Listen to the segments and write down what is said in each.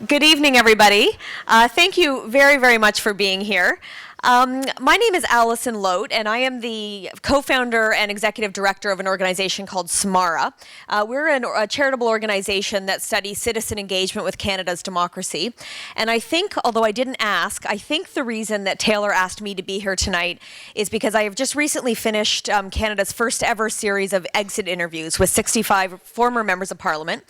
Good evening, everybody. Thank you very, very much for being here. My name is Alison Loat, and I am the co-founder and executive director of an organization called Samara. We're a charitable organization that studies citizen engagement with Canada's democracy. And I think, although I didn't ask, I think the reason that Taylor asked me to be here tonight is because I have just recently finished Canada's first ever series of exit interviews with 65 former members of Parliament.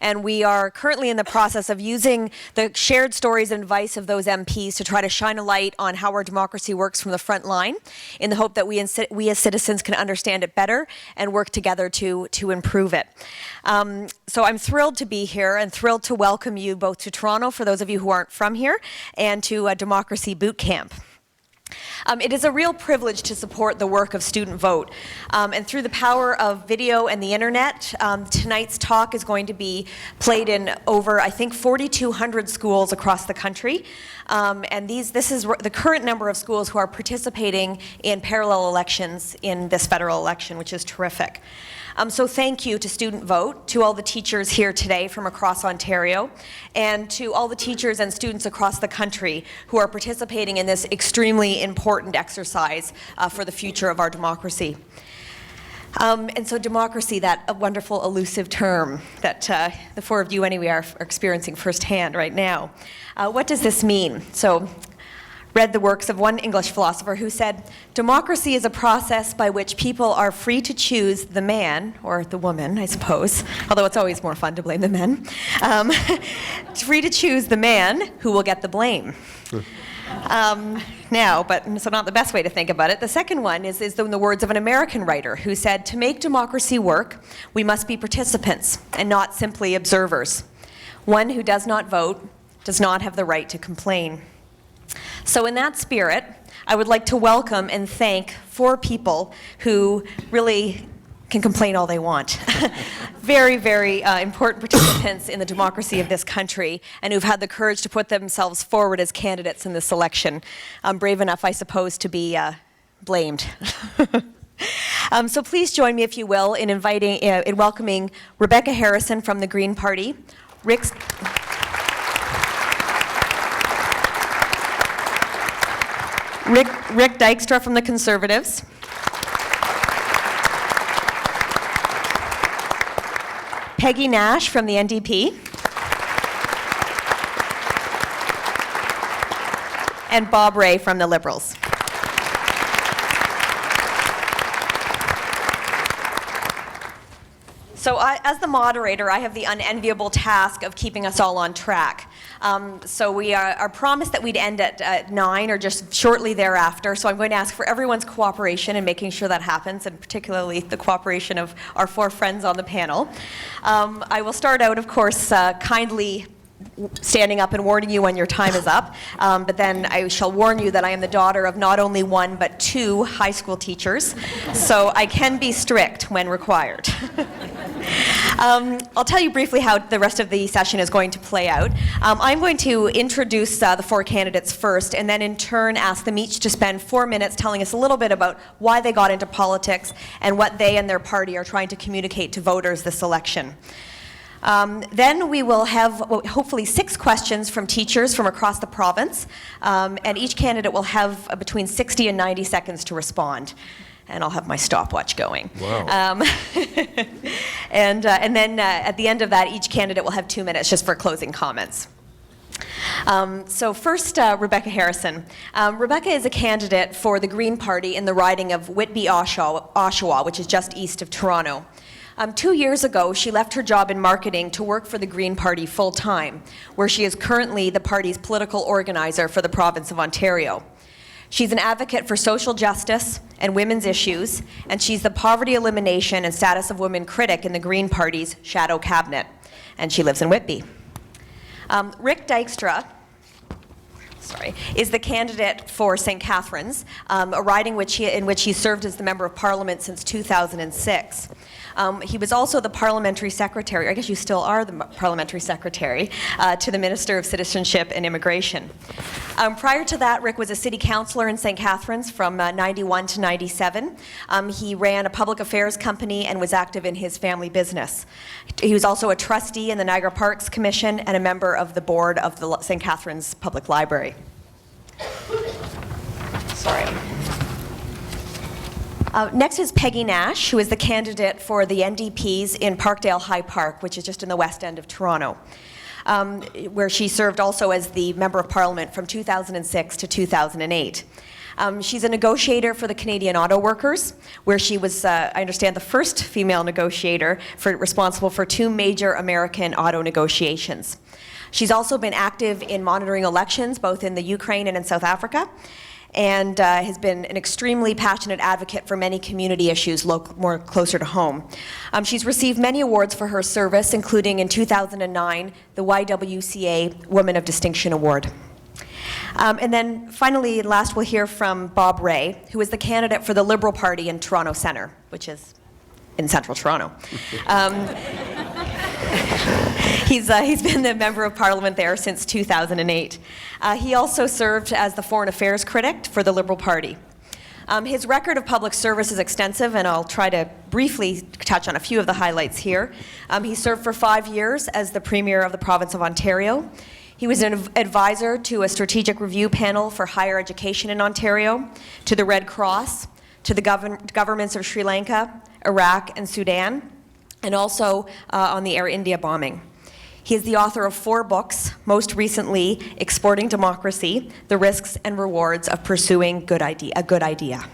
And we are currently in the process of using the shared stories and advice of those MPs to try to shine a light on how our democracy works from the front line, in the hope that we as citizens can understand it better and work together to improve it. So I'm thrilled to be here and thrilled to welcome you both to Toronto, for those of you who aren't from here, and to Democracy Boot Camp. It is a real privilege to support the work of Student Vote. And through the power of video and the internet, tonight's talk is going to be played in over, I think, 4,200 schools across the country. And this is the current number of schools who are participating in parallel elections in this federal election, which is terrific. So thank you to Student Vote, to all the teachers here today from across Ontario, and to all the teachers and students across the country who are participating in this extremely important exercise for the future of our democracy. And so democracy, that wonderful elusive term that the four of you anyway are experiencing firsthand right now. What does this mean? So, read the works of one English philosopher who said, democracy is a process by which people are free to choose the man, or the woman, I suppose, although it's always more fun to blame the men, free to choose the man who will get the blame. So not the best way to think about it. The second one is in the words of an American writer who said, to make democracy work, we must be participants and not simply observers. One who does not vote does not have the right to complain. So in that spirit, I would like to welcome and thank four people who really can complain all they want. Very, very important participants in the democracy of this country, and who've had the courage to put themselves forward as candidates in this election. Brave enough, I suppose, to be blamed. So please join me, if you will, in welcoming Rebecca Harrison from the Green Party, Rick Dykstra from the Conservatives, Peggy Nash from the NDP, and Bob Ray from the Liberals. So as the moderator, I have the unenviable task of keeping us all on track. So we are promised that we'd end at 9 or just shortly thereafter. So I'm going to ask for everyone's cooperation in making sure that happens, and particularly the cooperation of our four friends on the panel. I will start out, of course, kindly standing up and warning you when your time is up, but then I shall warn you that I am the daughter of not only one but two high school teachers, so I can be strict when required. I'll tell you briefly how the rest of the session is going to play out. I'm going to introduce the four candidates first, and then in turn ask them each to spend 4 minutes telling us a little bit about why they got into politics and what they and their party are trying to communicate to voters this election. Then we will have hopefully 6 questions from teachers from across the province, and each candidate will have between 60 and 90 seconds to respond. And I'll have my stopwatch going. Wow. And then at the end of that, each candidate will have 2 minutes just for closing comments. So first, Rebecca Harrison. Rebecca is a candidate for the Green Party in the riding of Whitby-Oshawa, which is just east of Toronto. 2 years ago, she left her job in marketing to work for the Green Party full-time, where she is currently the party's political organizer for the province of Ontario. She's an advocate for social justice and women's issues, and she's the poverty elimination and status of women critic in the Green Party's shadow cabinet, and she lives in Whitby. Rick Dykstra is the candidate for St. Catharines, a riding in which he served as the Member of Parliament since 2006. He was also the parliamentary secretary, I guess you still are the parliamentary secretary, to the Minister of Citizenship and Immigration. Prior to that, Rick was a city councillor in St. Catharines from 91 to 97. He ran a public affairs company and was active in his family business. He was also a trustee in the Niagara Parks Commission and a member of the board of the St. Catharines Public Library. Sorry. Next is Peggy Nash, who is the candidate for the NDPs in Parkdale High Park, which is just in the west end of Toronto, where she served also as the Member of Parliament from 2006 to 2008. She's a negotiator for the Canadian Auto Workers, where she was, I understand, the first female negotiator responsible for 2 major American auto negotiations. She's also been active in monitoring elections, both in the Ukraine and in South Africa, and has been an extremely passionate advocate for many community issues more closer to home. She's received many awards for her service, including in 2009, the YWCA Woman of Distinction Award. And then finally, last, we'll hear from Bob Ray, who is the candidate for the Liberal Party in Toronto Centre, which is in central Toronto. He's been the Member of Parliament there since 2008. He also served as the Foreign Affairs critic for the Liberal Party. His record of public service is extensive, and I'll try to briefly touch on a few of the highlights here. He served for 5 years as the Premier of the Province of Ontario. He was an advisor to a strategic review panel for higher education in Ontario, to the Red Cross, to the governments of Sri Lanka, Iraq, and Sudan, and also on the Air India bombing. He is the author of 4 books, most recently, Exporting Democracy, The Risks and Rewards of Pursuing a Good Idea.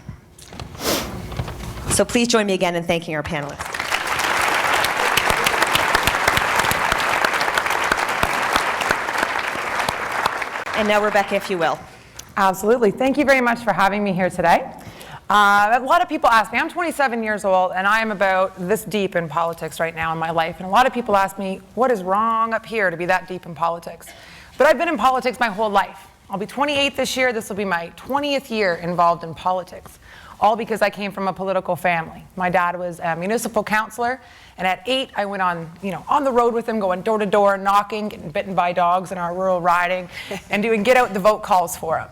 So please join me again in thanking our panelists. And now, Rebecca, if you will. Absolutely. Thank you very much for having me here today. A lot of people ask me, I'm 27 years old, and I am about this deep in politics right now in my life. And a lot of people ask me, what is wrong up here to be that deep in politics? But I've been in politics my whole life. I'll be 28 this year. This will be my 20th year involved in politics, all because I came from a political family. My dad was a municipal councillor, and at 8, I went on the road with him, going door to door, knocking, getting bitten by dogs in our rural riding, and doing get out the vote calls for him.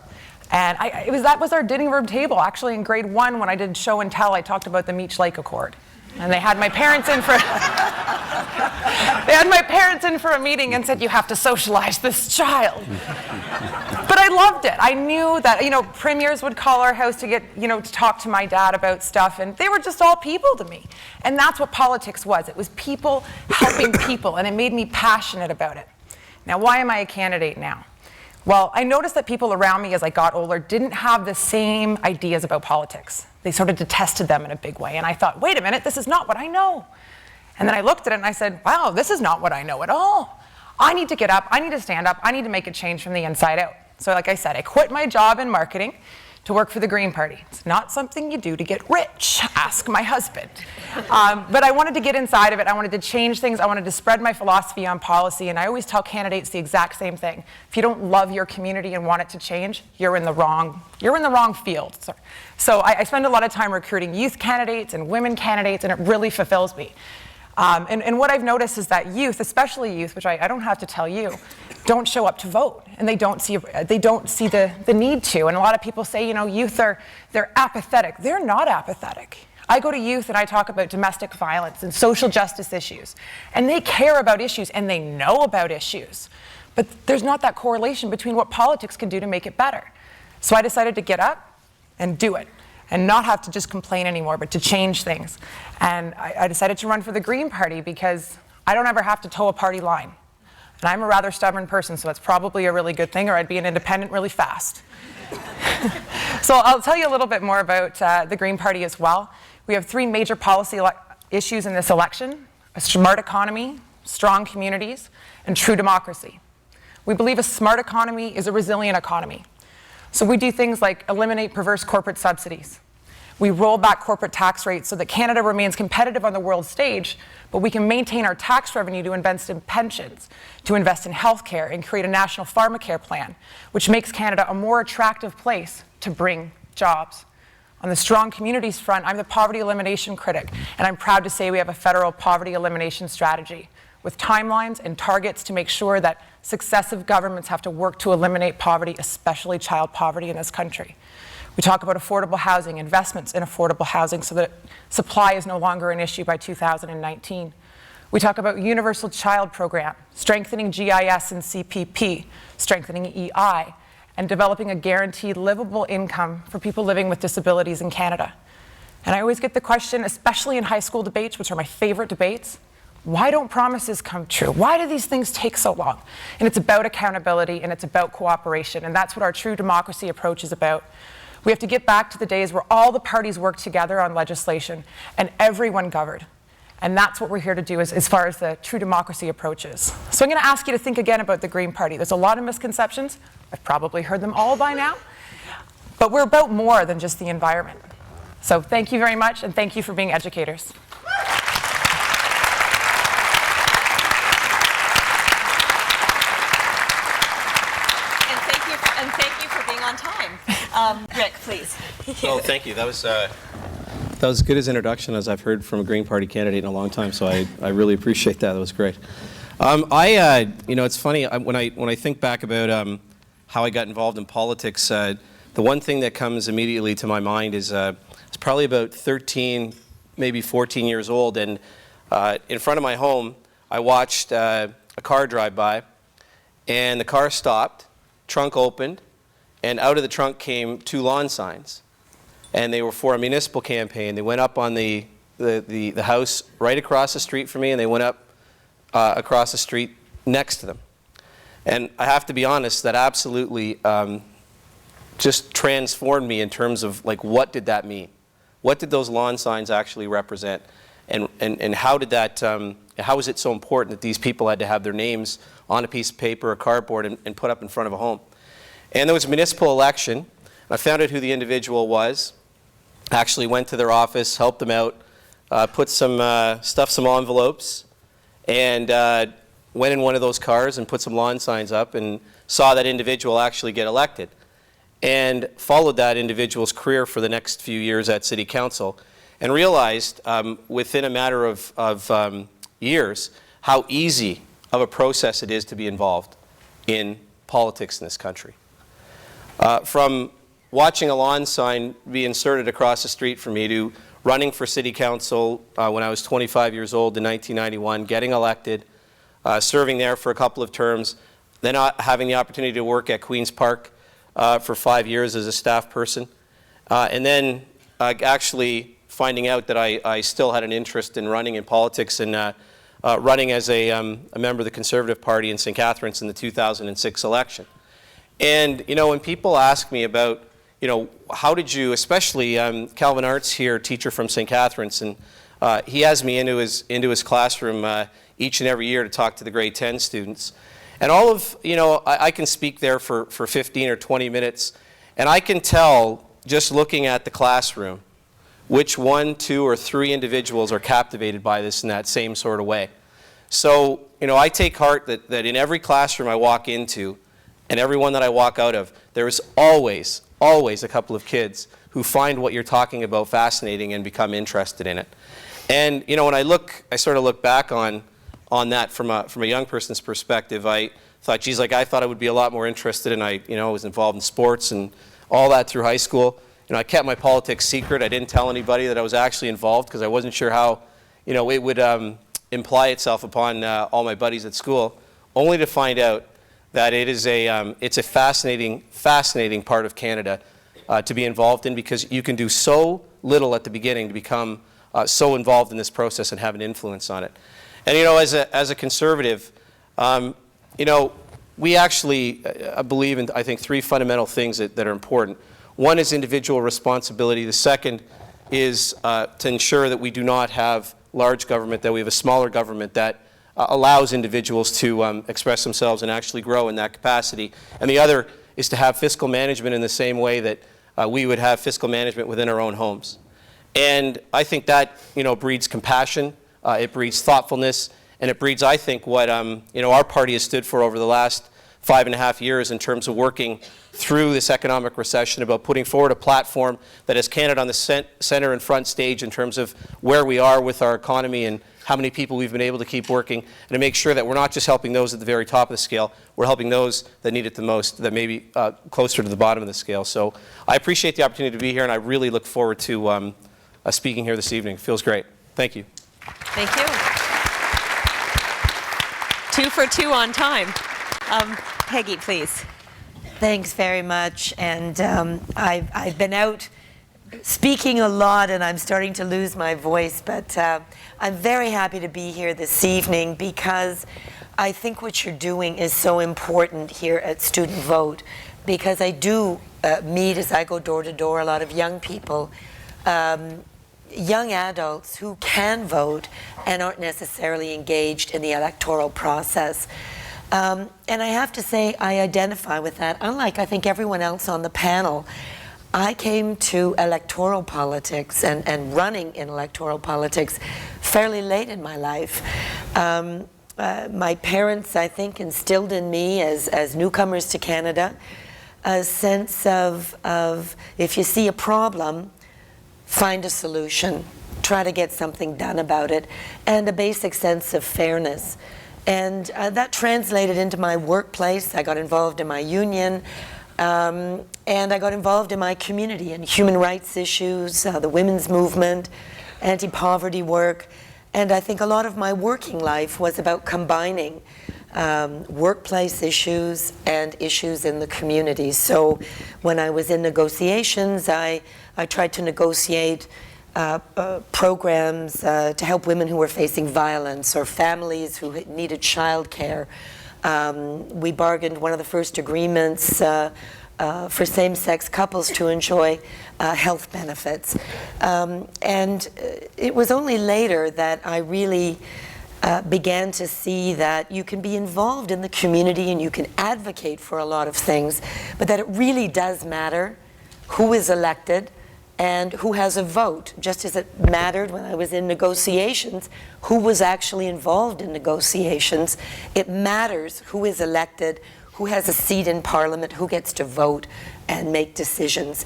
And that was our dining room table. Actually, in grade 1, when I did show and tell, I talked about the Meech Lake Accord. And they had my parents in for a meeting and said, you have to socialize this child. But I loved it. I knew that, premiers would call our house to get, to talk to my dad about stuff, and they were just all people to me. And that's what politics was. It was people helping people, and it made me passionate about it. Now, why am I a candidate now? Well, I noticed that people around me as I got older didn't have the same ideas about politics. They sort of detested them in a big way. And I thought, wait a minute, this is not what I know. And then I looked at it and I said, wow, this is not what I know at all. I need to get up, I need to stand up, I need to make a change from the inside out. So like I said, I quit my job in marketing to work for the Green Party. It's not something you do to get rich, ask my husband. But I wanted to get inside of it. I wanted to change things. I wanted to spread my philosophy on policy. And I always tell candidates the exact same thing. If you don't love your community and want it to change, you're in the wrong field. So I spend a lot of time recruiting youth candidates and women candidates, and it really fulfills me. And what I've noticed is that youth, especially youth, which I don't have to tell you, don't show up to vote, and they don't see the need to. And a lot of people say, youth they're apathetic. They're not apathetic. I go to youth and I talk about domestic violence and social justice issues, and they care about issues and they know about issues. But there's not that correlation between what politics can do to make it better. So I decided to get up and do it, and not have to just complain anymore, but to change things. And I decided to run for the Green Party because I don't ever have to toe a party line. And I'm a rather stubborn person, so it's probably a really good thing, or I'd be an independent really fast. So I'll tell you a little bit more about the Green Party as well. We have 3 major policy issues in this election: a smart economy, strong communities, and true democracy. We believe a smart economy is a resilient economy. So we do things like eliminate perverse corporate subsidies. We roll back corporate tax rates so that Canada remains competitive on the world stage, but we can maintain our tax revenue to invest in pensions, to invest in healthcare, and create a national pharmacare plan, which makes Canada a more attractive place to bring jobs. On the strong communities front, I'm the poverty elimination critic, and I'm proud to say we have a federal poverty elimination strategy with timelines and targets to make sure that successive governments have to work to eliminate poverty, especially child poverty in this country. We talk about affordable housing, investments in affordable housing so that supply is no longer an issue by 2019. We talk about universal child program, strengthening GIS and CPP, strengthening EI, and developing a guaranteed livable income for people living with disabilities in Canada. And I always get the question, especially in high school debates, which are my favorite debates, why don't promises come true? Why do these things take so long? And it's about accountability and it's about cooperation, and that's what our true democracy approach is about. We have to get back to the days where all the parties worked together on legislation and everyone governed. And that's what we're here to do as far as the true democracy approach is. So I'm going to ask you to think again about the Green Party. There's a lot of misconceptions. I've probably heard them all by now. But we're about more than just the environment. So thank you very much, and thank you for being educators. And thank you for being on time. Rick, please. Well, thank you. That was as good as introduction as I've heard from a Green Party candidate in a long time. So I really appreciate that. That was great. It's funny when I think back about how I got involved in politics. The one thing that comes immediately to my mind is it's probably about 13, maybe 14 years old, and in front of my home, I watched a car drive by, and the car stopped, trunk opened, and out of the trunk came 2 lawn signs. And they were for a municipal campaign. They went up on the house right across the street from me, and they went up across the street next to them. And I have to be honest, that absolutely just transformed me in terms of, like, what did that mean? What did those lawn signs actually represent? And how did that, how is it so important that these people had to have their names on a piece of paper or cardboard and put up in front of a home? And there was a municipal election. I found out who the individual was, actually went to their office, helped them out, put some, stuffed some envelopes, and went in one of those cars and put some lawn signs up and saw that individual actually get elected. And followed that individual's career for the next few years at City Council and realized within a matter of years how easy of a process it is to be involved in politics in this country. From watching a lawn sign be inserted across the street from me to running for City Council when I was 25 years old in 1991, getting elected, serving there for a couple of terms, then having the opportunity to work at Queen's Park for 5 years as a staff person, and then actually finding out that I still had an interest in running in politics and running as a member of the Conservative Party in St. Catharines in the 2006 election. And, you know, when people ask me about, you know, how did you, especially Calvin Art's here, teacher from St. Catharines, and he has me into his classroom each and every year to talk to the grade 10 students. And all of, you know, I can speak there for 15 or 20 minutes, and I can tell, just looking at the classroom, which 1, 2, or 3 individuals are captivated by this in that same sort of way. So, you know, I take heart that in every classroom I walk into, and every one that I walk out of, there is always a couple of kids who find what you're talking about fascinating and become interested in it. And, you know, when I sort of look back on that from a young person's perspective, I thought, geez, like, I thought I would be a lot more interested, and I was involved in sports and all that through high school. You know, I kept my politics secret. I didn't tell anybody that I was actually involved because I wasn't sure how, you know, it would imply itself upon all my buddies at school, only to find out that it's a fascinating part of Canada to be involved in, because you can do so little at the beginning to become so involved in this process and have an influence on it. And, you know, as a conservative, you know, we actually believe in, I think, 3 fundamental things that are important. One is individual responsibility. The second is to ensure that we do not have large government, that we have a smaller government that allows individuals to express themselves and actually grow in that capacity. And the other is to have fiscal management in the same way that we would have fiscal management within our own homes. And I think that, you know, breeds compassion, it breeds thoughtfulness, and it breeds, I think, what you know, our party has stood for over the last 5.5 years in terms of working through this economic recession, about putting forward a platform that has Canada on the center and front stage in terms of where we are with our economy and how many people we've been able to keep working, and to make sure that we're not just helping those at the very top of the scale, we're helping those that need it the most, that may be closer to the bottom of the scale. So I appreciate the opportunity to be here, and I really look forward to speaking here this evening. It feels great. Thank you. Thank you. 2 for 2 on time. Peggy, please. Thanks very much. And I've been out speaking a lot, and I'm starting to lose my voice, but I'm very happy to be here this evening because I think what you're doing is so important here at Student Vote, because I do meet, as I go door to door, a lot of young people, young adults who can vote and aren't necessarily engaged in the electoral process. And I have to say, I identify with that. Unlike, I think, everyone else on the panel, I came to electoral politics and running in electoral politics fairly late in my life. My parents, I think, instilled in me as newcomers to Canada a sense of if you see a problem, find a solution, try to get something done about it, and a basic sense of fairness. And that translated into my workplace. I got involved in my union, and I got involved in my community in human rights issues, the women's movement, anti-poverty work. And I think a lot of my working life was about combining workplace issues and issues in the community. So when I was in negotiations, I tried to negotiate programs to help women who were facing violence or families who needed childcare. We bargained one of the first agreements for same-sex couples to enjoy health benefits. And it was only later that I really began to see that you can be involved in the community and you can advocate for a lot of things, but that it really does matter who is elected and who has a vote, just as it mattered when I was in negotiations, who was actually involved in negotiations. It matters who is elected, who has a seat in Parliament, who gets to vote and make decisions.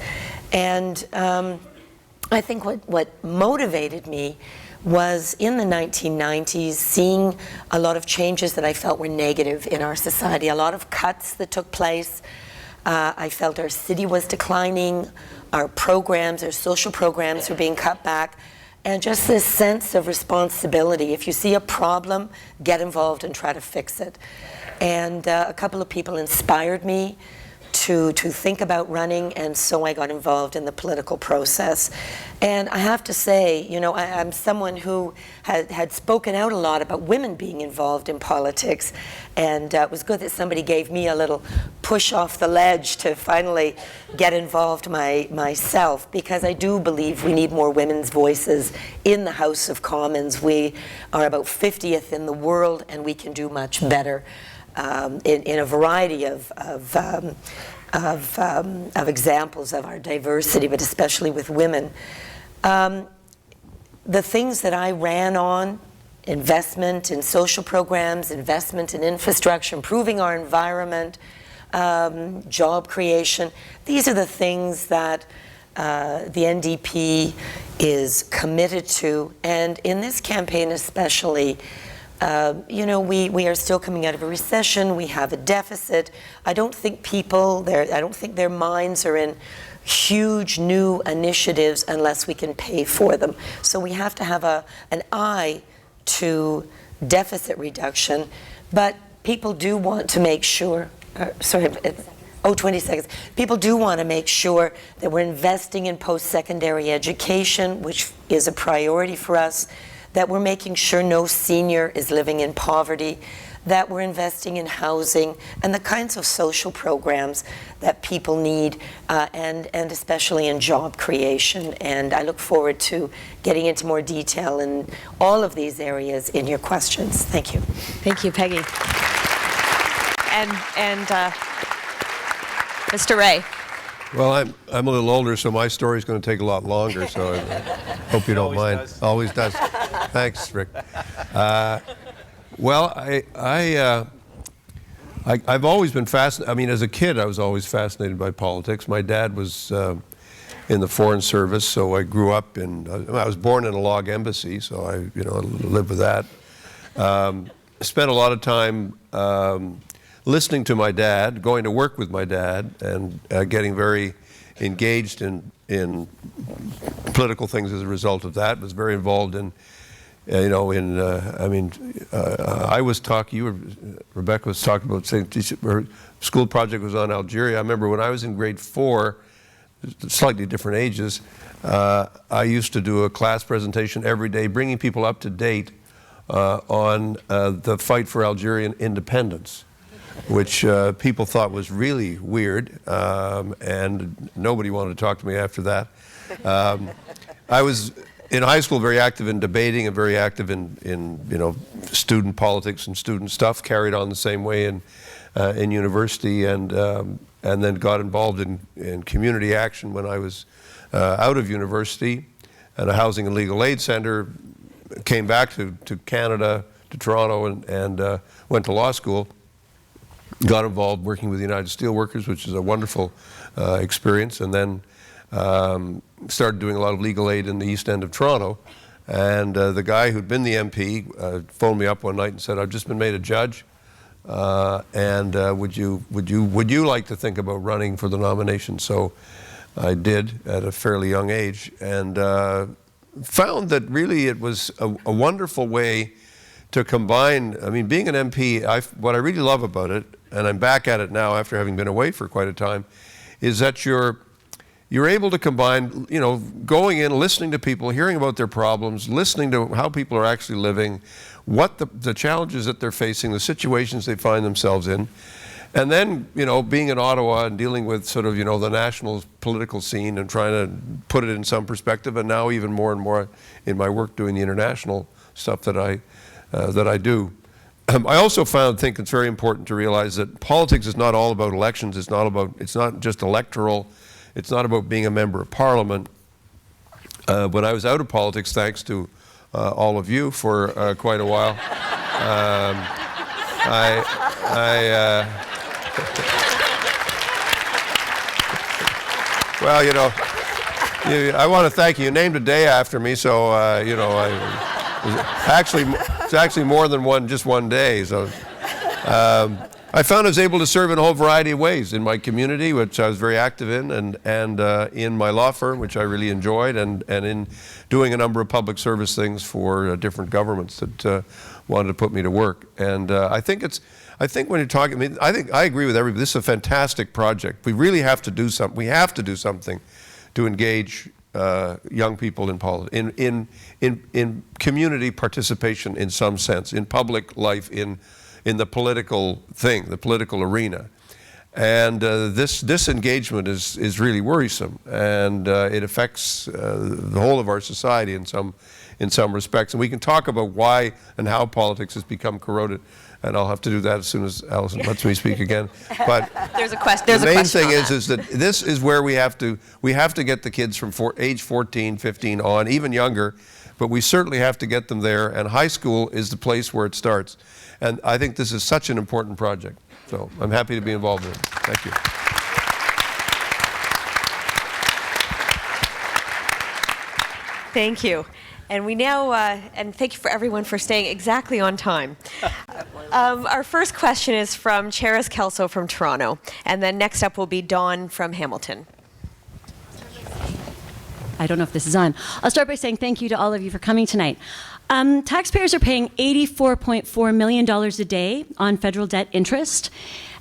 And I think what motivated me was in the 1990s seeing a lot of changes that I felt were negative in our society, a lot of cuts that took place. I felt our city was declining, our programs, our social programs were being cut back, and just this sense of responsibility. If you see a problem, get involved and try to fix it. And a couple of people inspired me to think about running, and so I got involved in the political process. And I have to say, you know, I'm someone who had spoken out a lot about women being involved in politics, and it was good that somebody gave me a little push off the ledge to finally get involved myself, because I do believe we need more women's voices in the House of Commons. We are about 50th in the world, and we can do much better. In a variety of examples of our diversity, but especially with women. The things that I ran on, investment in social programs, investment in infrastructure, improving our environment, job creation, these are the things that the NDP is committed to. And in this campaign especially, you know, we are still coming out of a recession. We have a deficit. I don't think their minds are in huge new initiatives unless we can pay for them. So we have to have an eye to deficit reduction. But people do want to make sure, 20 seconds. People do want to make sure that we're investing in post-secondary education, which is a priority for us, that we're making sure no senior is living in poverty, that we're investing in housing and the kinds of social programs that people need, and especially in job creation. And I look forward to getting into more detail in all of these areas in your questions. Thank you. Thank you, Peggy. And Mr. Ray. Well, I'm a little older, so my story's going to take a lot longer, so I hope you don't mind. Does. Always does. Thanks, Rick. Well, I've always been fascinated. I mean, as a kid, I was always fascinated by politics. My dad was in the Foreign Service, so I grew up I was born in a log embassy, so I lived with that. Spent a lot of time listening to my dad, going to work with my dad, and getting very engaged in political things as a result of that. Was very involved in, I was talking, Rebecca was talking about saying her school project was on Algeria. I remember when I was in grade 4, slightly different ages, I used to do a class presentation every day, bringing people up to date on the fight for Algerian independence, which people thought was really weird, and nobody wanted to talk to me after that. I was in high school very active in debating and very active in student politics and student stuff, carried on the same way in university, and then got involved in community action when I was out of university at a housing and legal aid center. Came back to Canada, to Toronto, and went to law school. Got involved working with the United Steelworkers, which is a wonderful experience, and then started doing a lot of legal aid in the East End of Toronto. And the guy who'd been the MP phoned me up one night and said, "I've just been made a judge, and would you like to think about running for the nomination?" So I did at a fairly young age, and found that really it was a wonderful way to combine. I mean, being an MP, what I really love about it, and I'm back at it now after having been away for quite a time, is that you're able to combine, going in, listening to people, hearing about their problems, listening to how people are actually living, what the challenges that they're facing, the situations they find themselves in. And then, being in Ottawa and dealing with sort of, the national political scene and trying to put it in some perspective, and now even more and more in my work doing the international stuff that I do. I also think it's very important to realize that politics is not all about elections. It's not just electoral. It's not about being a member of Parliament. When I was out of politics, thanks to all of you for quite a while, well, I want to thank you. You named a day after me, so it's actually more than just one day. So I found I was able to serve in a whole variety of ways in my community, which I was very active in, and in my law firm, which I really enjoyed, and in doing a number of public service things for different governments that wanted to put me to work. And I think when you're talking, I agree with everybody. This is a fantastic project. We really have to do something. We have to do something to engage young people in community participation in some sense, in public life, in the political thing, the political arena. And this engagement is really worrisome, and it affects the whole of our society in some respects. And we can talk about why and how politics has become corroded. And I'll have to do that as soon as Alison lets me speak again. But There's a question. The main thing is that this is where we have to get the kids from age 14, 15 on, even younger, but we certainly have to get them there. And high school is the place where it starts. And I think this is such an important project. So I'm happy to be involved in it. Thank you. Thank you. And we now, and thank you for everyone for staying exactly on time. Our first question is from Cheris Kelso from Toronto. And then next up will be Dawn from Hamilton. I don't know if this is on. I'll start by saying thank you to all of you for coming tonight. Taxpayers are paying $84.4 million a day on federal debt interest.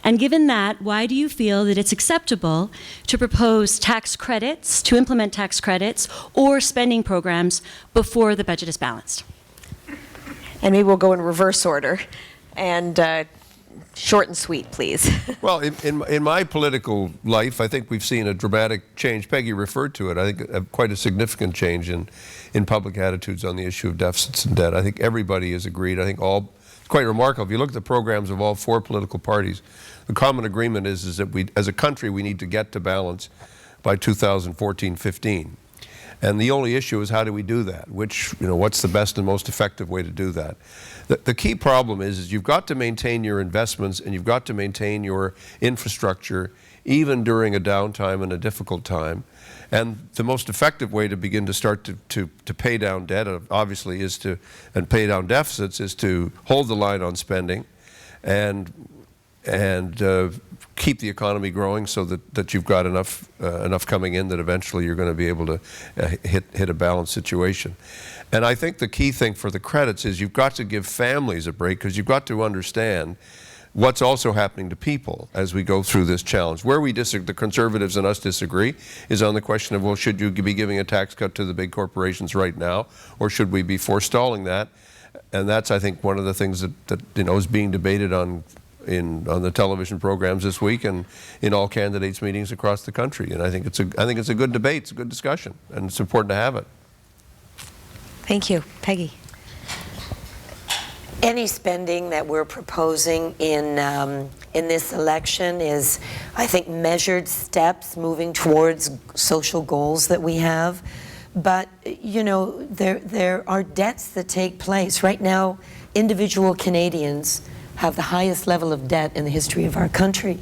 And given that, why do you feel that it's acceptable to propose tax credits, to implement tax credits, or spending programs before the budget is balanced? And maybe we'll go in reverse order. And short and sweet, please. Well, in my political life, I think we've seen a dramatic change. Peggy referred to it. I think quite a significant change in public attitudes on the issue of deficits and debt. I think everybody has agreed. I think it's quite remarkable. If you look at the programs of all four political parties, the common agreement is that we, as a country, we need to get to balance by 2014-15. And the only issue is how do we do that? What's the best and most effective way to do that? The key problem is you've got to maintain your investments and you've got to maintain your infrastructure even during a downtime and a difficult time. And the most effective way to begin to start to pay down debt, obviously, and pay down deficits, is to hold the line on spending and keep the economy growing so that you've got enough coming in that eventually you're going to be able to hit a balanced situation. And I think the key thing for the credits is you've got to give families a break, because you've got to understand what's also happening to people as we go through this challenge. Where we disagree, the Conservatives and us disagree, is on the question of, well, should you be giving a tax cut to the big corporations right now, or should we be forestalling that? And that's, I think, one of the things that is being debated on the television programs this week and in all candidates' meetings across the country. And I think it's a good debate, it's a good discussion, and it's important to have it. Thank you. Peggy. Any spending that we're proposing in this election is, I think, measured steps moving towards social goals that we have. But, there are debts that take place. Right now, individual Canadians have the highest level of debt in the history of our country.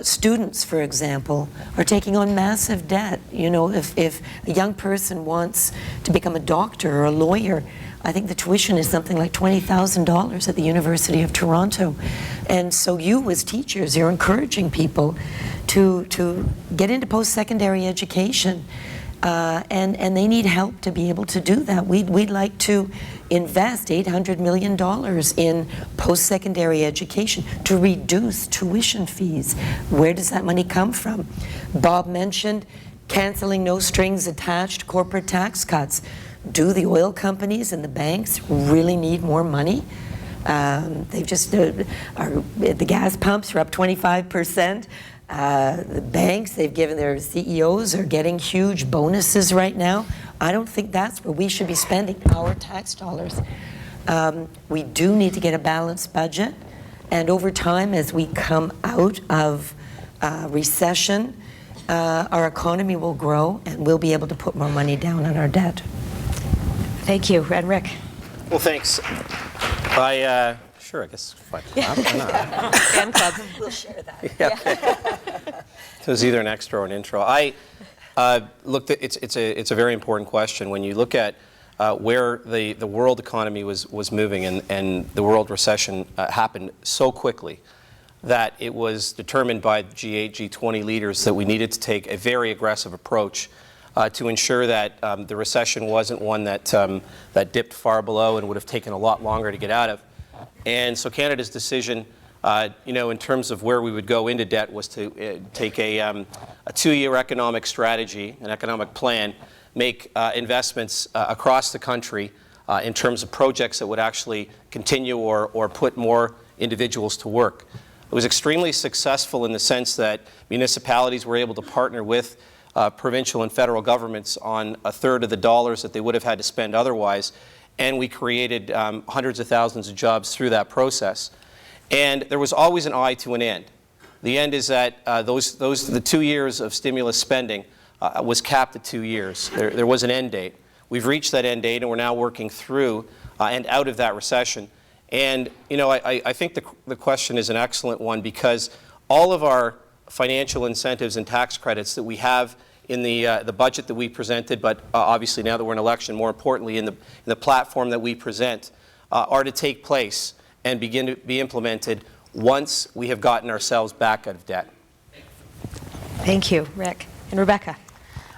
Students, for example, are taking on massive debt. If a young person wants to become a doctor or a lawyer, I think the tuition is something like $20,000 at the University of Toronto. And so you, as teachers, you're encouraging people to get into post-secondary education. And they need help to be able to do that. We'd like to invest $800 million in post-secondary education to reduce tuition fees. Where does that money come from? Bob mentioned canceling no strings attached corporate tax cuts. Do the oil companies and the banks really need more money? They've just, the gas pumps are up 25%. The banks, they've given their CEOs are getting huge bonuses right now. I don't think that's where we should be spending our tax dollars. We do need to get a balanced budget, and over time, as we come out of recession, our economy will grow and we'll be able to put more money down on our debt. Thank you. And Rick. Well, thanks. Sure, I guess if I clap, why not? Fan club. We'll share that. Yeah. So it was either an extra or an intro. Look, it's a very important question. When you look at where the world economy was moving and the world recession happened so quickly that it was determined by G8, G20 leaders that we needed to take a very aggressive approach to ensure that the recession wasn't one that dipped far below and would have taken a lot longer to get out of. And so Canada's decision, in terms of where we would go into debt, was to take a 2-year economic strategy, an economic plan, make investments across the country in terms of projects that would actually continue or put more individuals to work. It was extremely successful in the sense that municipalities were able to partner with provincial and federal governments on a third of the dollars that they would have had to spend otherwise. And we created hundreds of thousands of jobs through that process. And there was always an eye to an end. The end is that the 2 years of stimulus spending was capped at 2 years. There was an end date. We've reached that end date, and we're now working through and out of that recession. And I think the question is an excellent one, because all of our financial incentives and tax credits that we have in the budget that we presented, but obviously now that we're in election, more importantly in the platform that we present, are to take place and begin to be implemented once we have gotten ourselves back out of debt. Thank you, Rick. And Rebecca.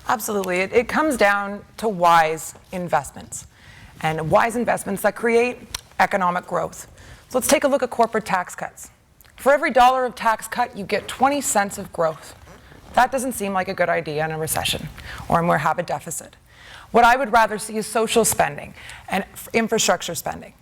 Absolutely. It comes down to wise investments, and wise investments that create economic growth. So let's take a look at corporate tax cuts. For every dollar of tax cut, you get 20 cents of growth. That doesn't seem like a good idea in a recession or when we have a deficit. What I would rather see is social spending and infrastructure spending.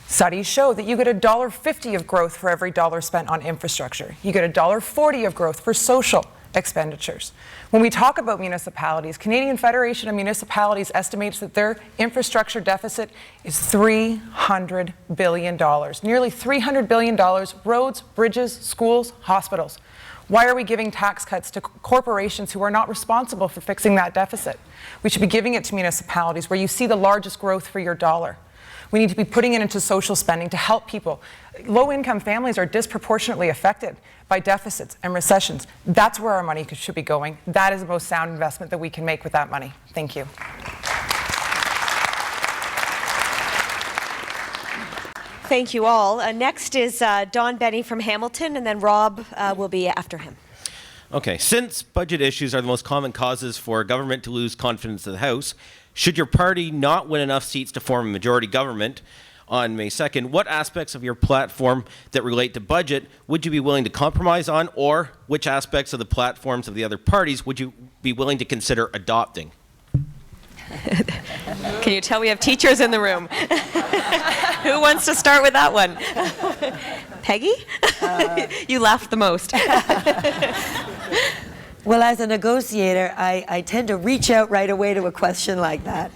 Studies show that you get $1.50 of growth for every dollar spent on infrastructure. You get $1.40 of growth for social expenditures. When we talk about municipalities, Canadian Federation of Municipalities estimates that their infrastructure deficit is $300 billion. Nearly $300 billion, roads, bridges, schools, hospitals. Why are we giving tax cuts to corporations who are not responsible for fixing that deficit? We should be giving it to municipalities where you see the largest growth for your dollar. We need to be putting it into social spending to help people. Low-income families are disproportionately affected by deficits and recessions. That's where our money should be going. That is the most sound investment that we can make with that money. Thank you. Thank you all. Next is Don Benny from Hamilton, and then Rob will be after him. Okay, since budget issues are the most common causes for government to lose confidence in the House, should your party not win enough seats to form a majority government on May 2nd, what aspects of your platform that relate to budget would you be willing to compromise on, or which aspects of the platforms of the other parties would you be willing to consider adopting? Can you tell we have teachers in the room? Who wants to start with that one? Peggy? You laughed the most. Well, as a negotiator, I tend to reach out right away to a question like that.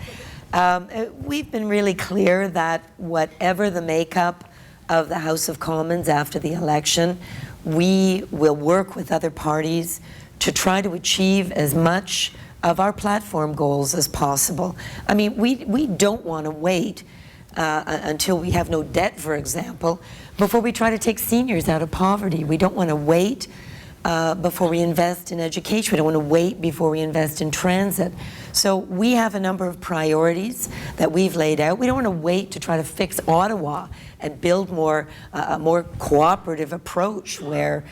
We've been really clear that whatever the makeup of the House of Commons after the election, we will work with other parties to try to achieve as much of our platform goals as possible. I mean, we don't want to wait until we have no debt, for example, before we try to take seniors out of poverty. We don't want to wait before we invest in education. We don't want to wait before we invest in transit. So we have a number of priorities that we've laid out. We don't want to wait to try to fix Ottawa and build a more cooperative approach where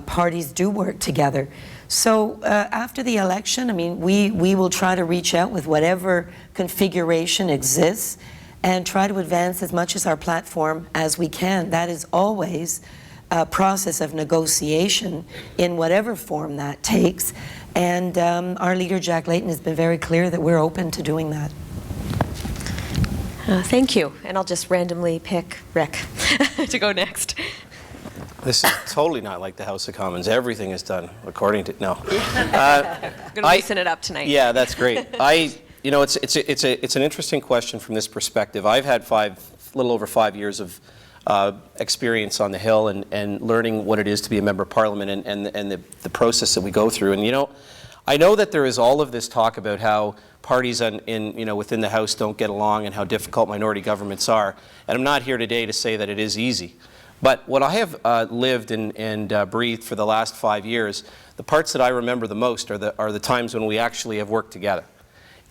parties do work together. So after the election, I mean, we will try to reach out with whatever configuration exists and try to advance as much as our platform as we can. That is always a process of negotiation in whatever form that takes. And our leader, Jack Layton, has been very clear that we're open to doing that. Thank you. And I'll just randomly pick Rick to go next. This is totally not like the House of Commons. Everything is done according to, no. I'm going to loosen it up tonight. Yeah, that's great. You know, it's an interesting question from this perspective. I've had a little over 5 years of experience on the Hill and learning what it is to be a member of Parliament and the process that we go through. And you know, I know that there is all of this talk about how parties within the House don't get along and how difficult minority governments are. And I'm not here today to say that it is easy. But what I have lived and breathed for the last 5 years, the parts that I remember the most are the times when we actually have worked together.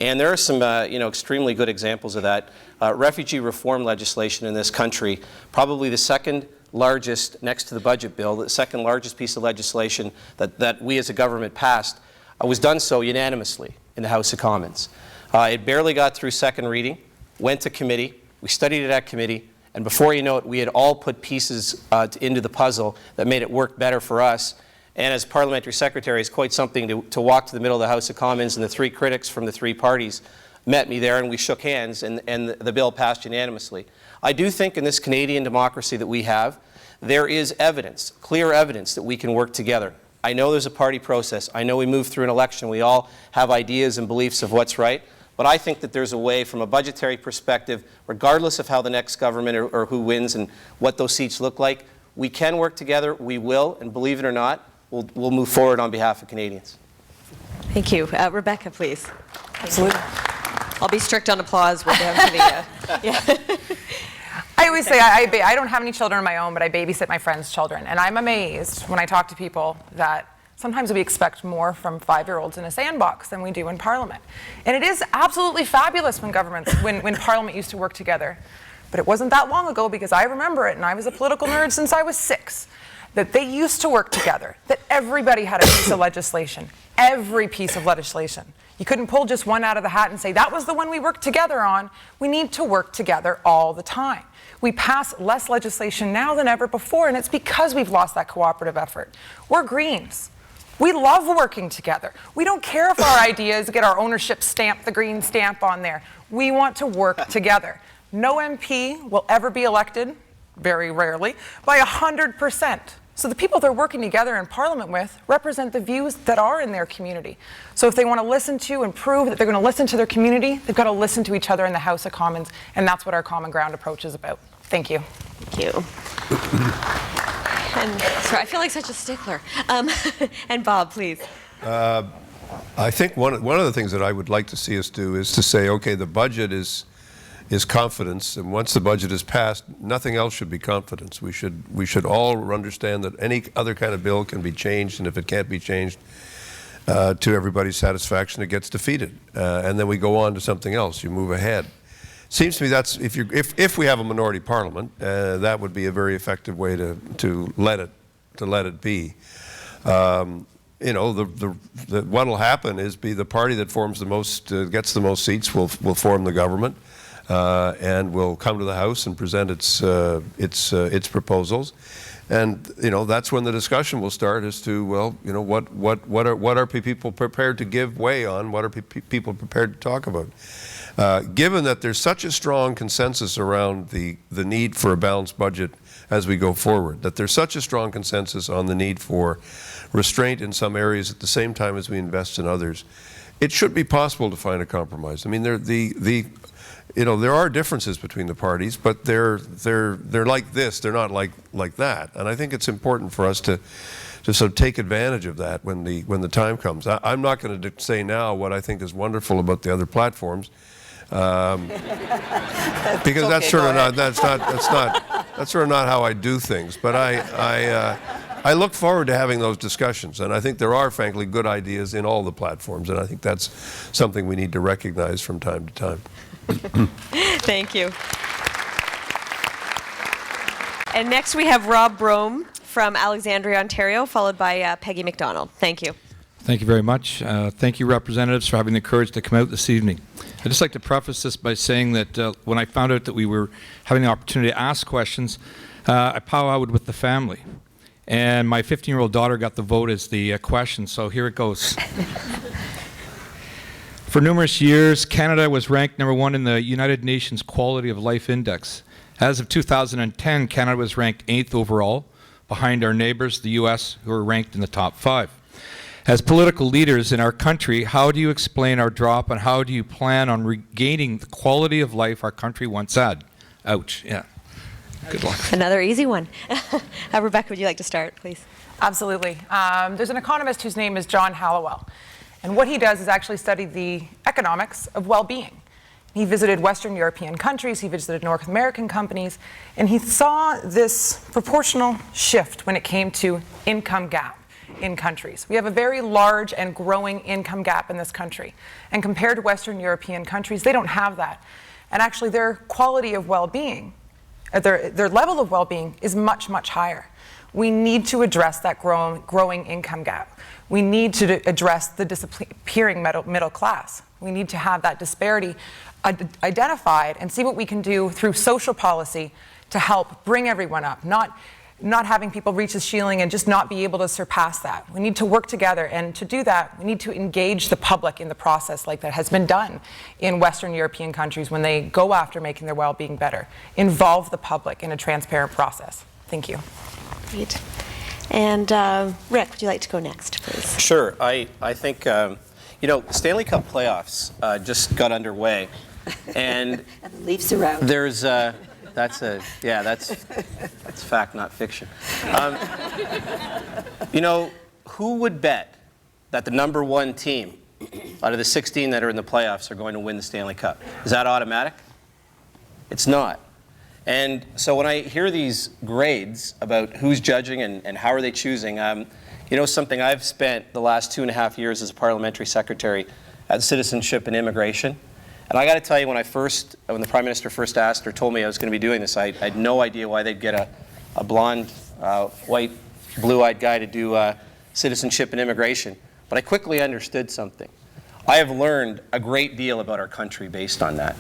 And there are some extremely good examples of that. Refugee reform legislation in this country, probably the second largest, next to the budget bill, the second largest piece of legislation that we as a government passed, was done so unanimously in the House of Commons. It barely got through second reading, went to committee, we studied it at committee, and before you know it, we had all put pieces into the puzzle that made it work better for us. And as parliamentary secretary, it's quite something to walk to the middle of the House of Commons, and the three critics from the three parties met me there, and we shook hands, and the bill passed unanimously. I do think in this Canadian democracy that we have, there is evidence, clear evidence, that we can work together. I know there's a party process. I know we move through an election. We all have ideas and beliefs of what's right. But I think that there's a way from a budgetary perspective, regardless of how the next government or who wins and what those seats look like, we can work together. We will, and believe it or not, we'll move forward on behalf of Canadians. Thank you. Rebecca, please. Absolutely. I'll be strict on applause. We're down to the... I always say I don't have any children of my own, but I babysit my friends' children. And I'm amazed when I talk to people that sometimes we expect more from 5-year-olds in a sandbox than we do in Parliament. And it is absolutely fabulous when when Parliament used to work together. But it wasn't that long ago, because I remember it, and I was a political nerd since I was 6, that they used to work together, that everybody had a piece of legislation, every piece of legislation. You couldn't pull just one out of the hat and say, that was the one we worked together on. We need to work together all the time. We pass less legislation now than ever before, and it's because we've lost that cooperative effort. We're Greens. We love working together. We don't care if our ideas get our ownership stamp, the green stamp on there. We want to work together. No MP will ever be elected, very rarely, by 100% So the people they're working together in Parliament with represent the views that are in their community. So if they want to listen to and prove that they're going to listen to their community, they've got to listen to each other in the House of Commons, and that's what our common ground approach is about. Thank you. Thank you. And sorry, I feel like such a stickler. And Bob, please. I think one of the things that I would like to see us do is to say, okay, the budget is confidence, and once the budget is passed, nothing else should be confidence. We should all understand that any other kind of bill can be changed, and if it can't be changed to everybody's satisfaction, it gets defeated, and then we go on to something else. You move ahead. Seems to me that's if we have a minority parliament, that would be a very effective way to let it be. You know, what will happen is the party that forms the most, gets the most seats will form the government. And will come to the House and present its proposals, and you know that's when the discussion will start as to, well, you know, what are people prepared to give way on? What are people prepared to talk about? Given that there's such a strong consensus around the need for a balanced budget as we go forward, that there's such a strong consensus on the need for restraint in some areas at the same time as we invest in others, it should be possible to find a compromise. I mean, you know, there are differences between the parties, but they're like this. They're not like that. And I think it's important for us to sort of take advantage of that when the time comes. I'm not going to say now what I think is wonderful about the other platforms, because that's sort of not how I do things. But I look forward to having those discussions, and I think there are, frankly, good ideas in all the platforms, and I think that's something we need to recognize from time to time. Thank you. And next we have Rob Brome from Alexandria, Ontario, followed by Peggy McDonald. Thank you. Thank you very much. Thank you, representatives, for having the courage to come out this evening. I'd just like to preface this by saying that when I found out that we were having the opportunity to ask questions, I powwowed with the family. And my 15-year-old daughter got the vote as the question, so here it goes. For numerous years, Canada was ranked #1 in the United Nations Quality of Life Index. As of 2010, Canada was ranked 8th overall, behind our neighbors, the U.S., who are ranked in the top 5. As political leaders in our country, how do you explain our drop, and how do you plan on regaining the quality of life our country once had? Ouch, yeah. Good luck. Another easy one. Rebecca, would you like to start, please? Absolutely. There's an economist whose name is John Hallowell. And what he does is actually study the economics of well-being. He visited Western European countries, he visited North American companies, and he saw this proportional shift when it came to income gap in countries. We have a very large and growing income gap in this country. And compared to Western European countries, they don't have that. And actually their quality of well-being, their level of well-being is much, much higher. We need to address that growing income gap. We need to address the disappearing middle class. We need to have that disparity identified and see what we can do through social policy to help bring everyone up, not having people reach the ceiling and just not be able to surpass that. We need to work together, and to do that, we need to engage the public in the process like that has been done in Western European countries when they go after making their well-being better. Involve the public in a transparent process. Thank you. Great. And Rick, would you like to go next, please? Sure. I think, you know, Stanley Cup playoffs just got underway. And And the Leafs are out. there's, that's fact, not fiction. You know, who would bet that the #1 team out of the 16 that are in the playoffs are going to win the Stanley Cup? Is that automatic? It's not. And so when I hear these grades about who's judging and how are they choosing, you know, something I've spent the last 2.5 years as a parliamentary secretary at Citizenship and Immigration. And I got to tell you, when the Prime Minister first asked or told me I was going to be doing this, I had no idea why they'd get a blonde, white, blue-eyed guy to do Citizenship and Immigration. But I quickly understood something. I have learned a great deal about our country based on that.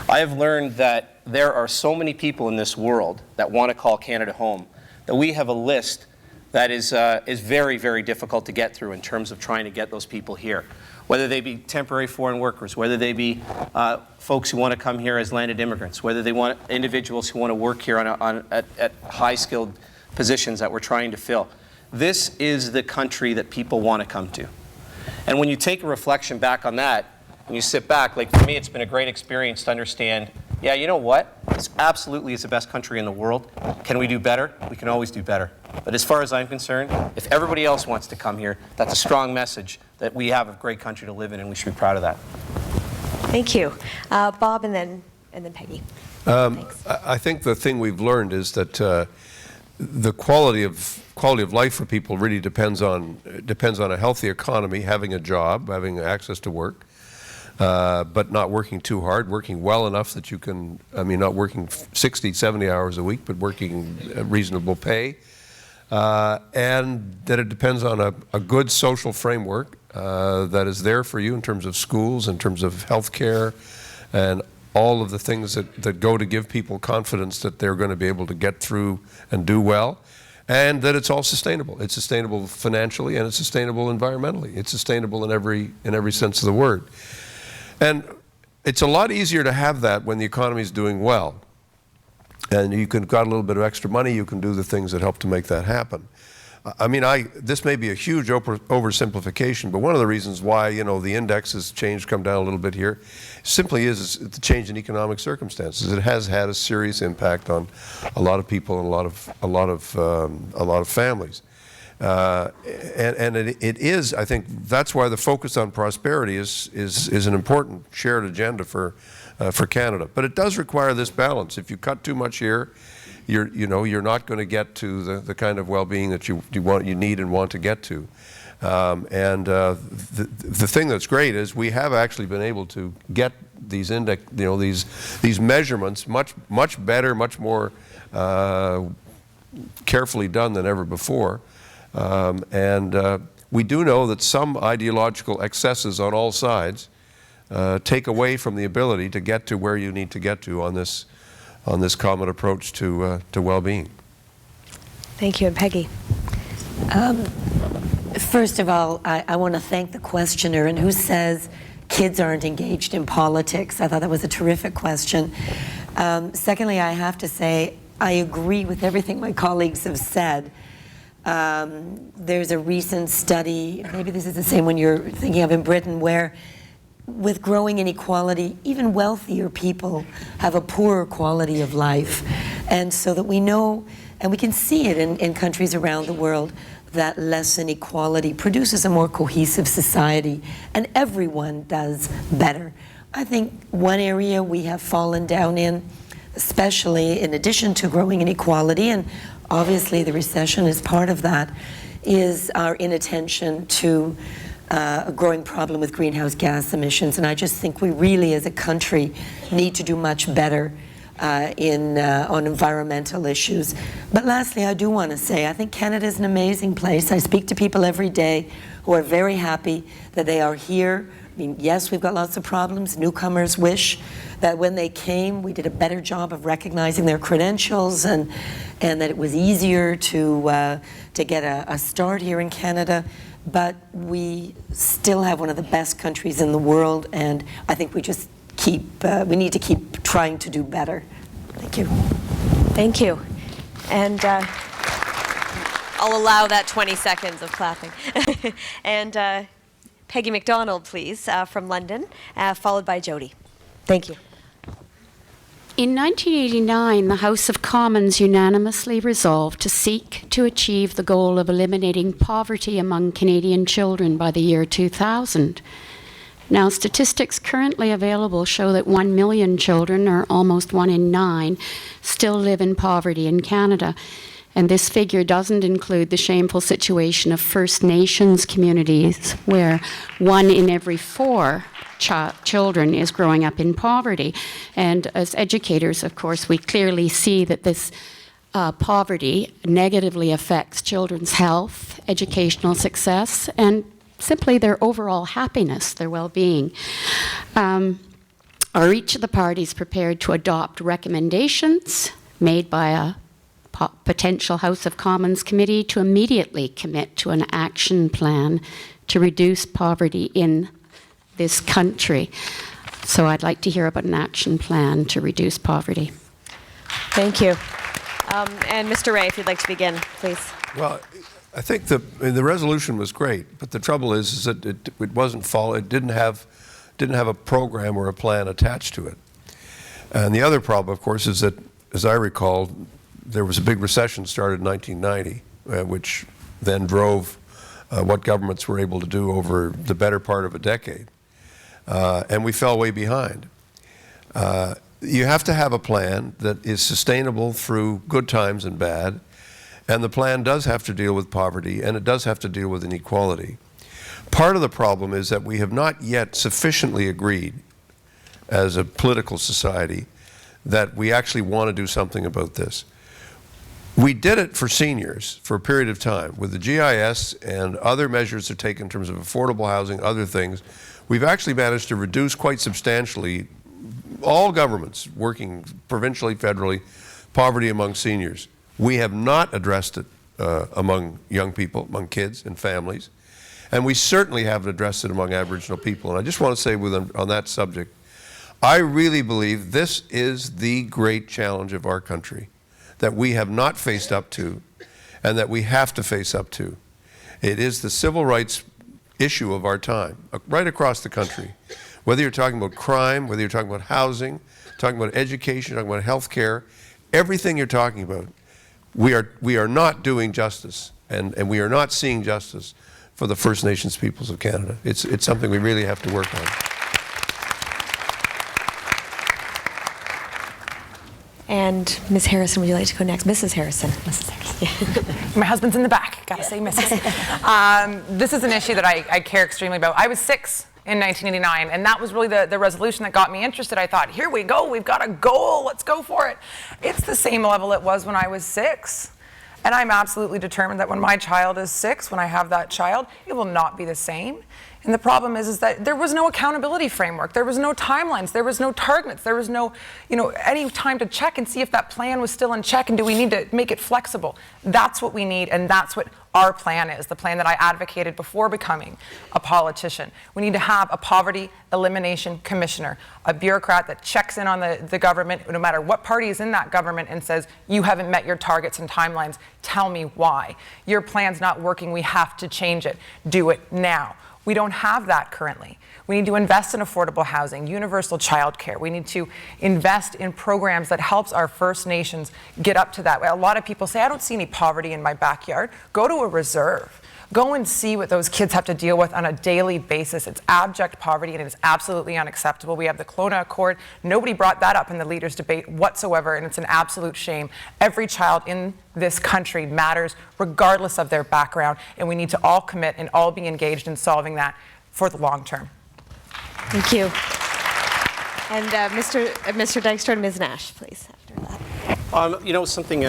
I have learned that there are so many people in this world that want to call Canada home, that we have a list that is very, very difficult to get through in terms of trying to get those people here. Whether they be temporary foreign workers, whether they be folks who want to come here as landed immigrants, whether they want individuals who want to work here at high-skilled positions that we're trying to fill. This is the country that people want to come to. And when you take a reflection back on that, and you sit back, like for me, it's been a great experience to understand, yeah, you know what? This absolutely is the best country in the world. Can we do better? We can always do better. But as far as I'm concerned, if everybody else wants to come here, that's a strong message that we have a great country to live in, and we should be proud of that. Thank you. Bob, and then Peggy. Thanks. I think the thing we've learned is that the quality of life for people really depends on a healthy economy, having a job, having access to work, but not working too hard, working well enough that you can, not working 60, 70 hours a week, but working reasonable pay, and that it depends on a good social framework that is there for you in terms of schools, in terms of health care, and all of the things that go to give people confidence that they're going to be able to get through and do well, and that it's all sustainable. It's sustainable financially, and it's sustainable environmentally. It's sustainable in every sense of the word. And it's a lot easier to have that when the economy is doing well. And you can got a little bit of extra money, you can do the things that help to make that happen. This may be a huge oversimplification, but one of the reasons why, the index has changed, come down a little bit here, simply is the change in economic circumstances. It has had a serious impact on a lot of people and a lot of families. And it is, I think, that's why the focus on prosperity is an important shared agenda for Canada. But it does require this balance. If you cut too much here, you're not going to get to the kind of well-being that you need and want to get to. The thing that's great is we have actually been able to get these these measurements much better, much more carefully done than ever before. We do know that some ideological excesses on all sides take away from the ability to get to where you need to get to on this common approach to well-being. Thank you. And Peggy. First of all, I want to thank the questioner, and who says kids aren't engaged in politics. I thought that was a terrific question. Secondly, I have to say I agree with everything my colleagues have said. There's a recent study, maybe this is the same one you're thinking of in Britain, where with growing inequality, even wealthier people have a poorer quality of life. And so that we know, and we can see it in countries around the world, that less inequality produces a more cohesive society, and everyone does better. I think one area we have fallen down in, especially in addition to growing inequality, and obviously the recession is part of that, is our inattention to a growing problem with greenhouse gas emissions. And I just think we really, as a country, need to do much better on environmental issues. But lastly, I do want to say, I think Canada is an amazing place. I speak to people every day who are very happy that they are here. Yes, we've got lots of problems. Newcomers wish that when they came, we did a better job of recognizing their credentials, and that it was easier to get a start here in Canada. But we still have one of the best countries in the world, and I think we just we need to keep trying to do better. Thank you. Thank you. And I'll allow that 20 seconds of clapping. And Peggy MacDonald, please, from London, followed by Jody. Thank you. In 1989, the House of Commons unanimously resolved to seek to achieve the goal of eliminating poverty among Canadian children by the year 2000. Now, statistics currently available show that 1 million children, or almost 1 in 9, still live in poverty in Canada. And this figure doesn't include the shameful situation of First Nations communities, where 1 in every 4 children is growing up in poverty. And as educators, of course, we clearly see that this poverty negatively affects children's health, educational success, and simply their overall happiness, their well-being. Are each of the parties prepared to adopt recommendations made by a potential House of Commons committee to immediately commit to an action plan to reduce poverty in this country? So I'd like to hear about an action plan to reduce poverty. Thank you. And Mr. Ray, if you'd like to begin, please. Well, I think the resolution was great, but the trouble is that it wasn't it didn't have a program or a plan attached to it. And the other problem, of course, is that, as I recall, there was a big recession started in 1990, which then drove what governments were able to do over the better part of a decade. And we fell way behind. You have to have a plan that is sustainable through good times and bad, and the plan does have to deal with poverty, and it does have to deal with inequality. Part of the problem is that we have not yet sufficiently agreed as a political society that we actually want to do something about this. We did it for seniors for a period of time. With the GIS and other measures that are taken in terms of affordable housing, other things, we've actually managed to reduce quite substantially, all governments working provincially, federally, poverty among seniors. We have not addressed it among young people, among kids and families, and we certainly haven't addressed it among Aboriginal people. And I just want to say on that subject, I really believe this is the great challenge of our country that we have not faced up to and that we have to face up to. It is the civil rights issue of our time, right across the country. Whether you're talking about crime, whether you're talking about housing, talking about education, talking about health care, everything you're talking about, we are not doing justice, and we are not seeing justice for the First Nations peoples of Canada. It's something we really have to work on. And Ms. Harrison, would you like to go next? Mrs. Harrison. Mrs. Harrison. My husband's in the back. Gotta say Mrs. This is an issue that I care extremely about. I was 6 in 1989, and that was really the resolution that got me interested. I thought, here we go, we've got a goal, let's go for it. It's the same level it was when I was 6. And I'm absolutely determined that when my child is 6, when I have that child, it will not be the same. And the problem is that there was no accountability framework. There was no timelines. There was no targets. There was no, any time to check and see if that plan was still in check and do we need to make it flexible. That's what we need, and that's what our plan is, the plan that I advocated before becoming a politician. We need to have a poverty elimination commissioner, a bureaucrat that checks in on the government, no matter what party is in that government, and says, you haven't met your targets and timelines. Tell me why. Your plan's not working. We have to change it. Do it now. We don't have that currently. We need to invest in affordable housing, universal childcare. We need to invest in programs that helps our First Nations get up to that. A lot of people say, I don't see any poverty in my backyard. Go to a reserve. Go and see what those kids have to deal with on a daily basis. It's abject poverty, and it is absolutely unacceptable. We have the Kelowna Accord. Nobody brought that up in the leaders' debate whatsoever, and it's an absolute shame. Every child in this country matters regardless of their background, and we need to all commit and all be engaged in solving that for the long term. Thank you. And Mr. Dykstra and Ms. Nash, please, after that. Something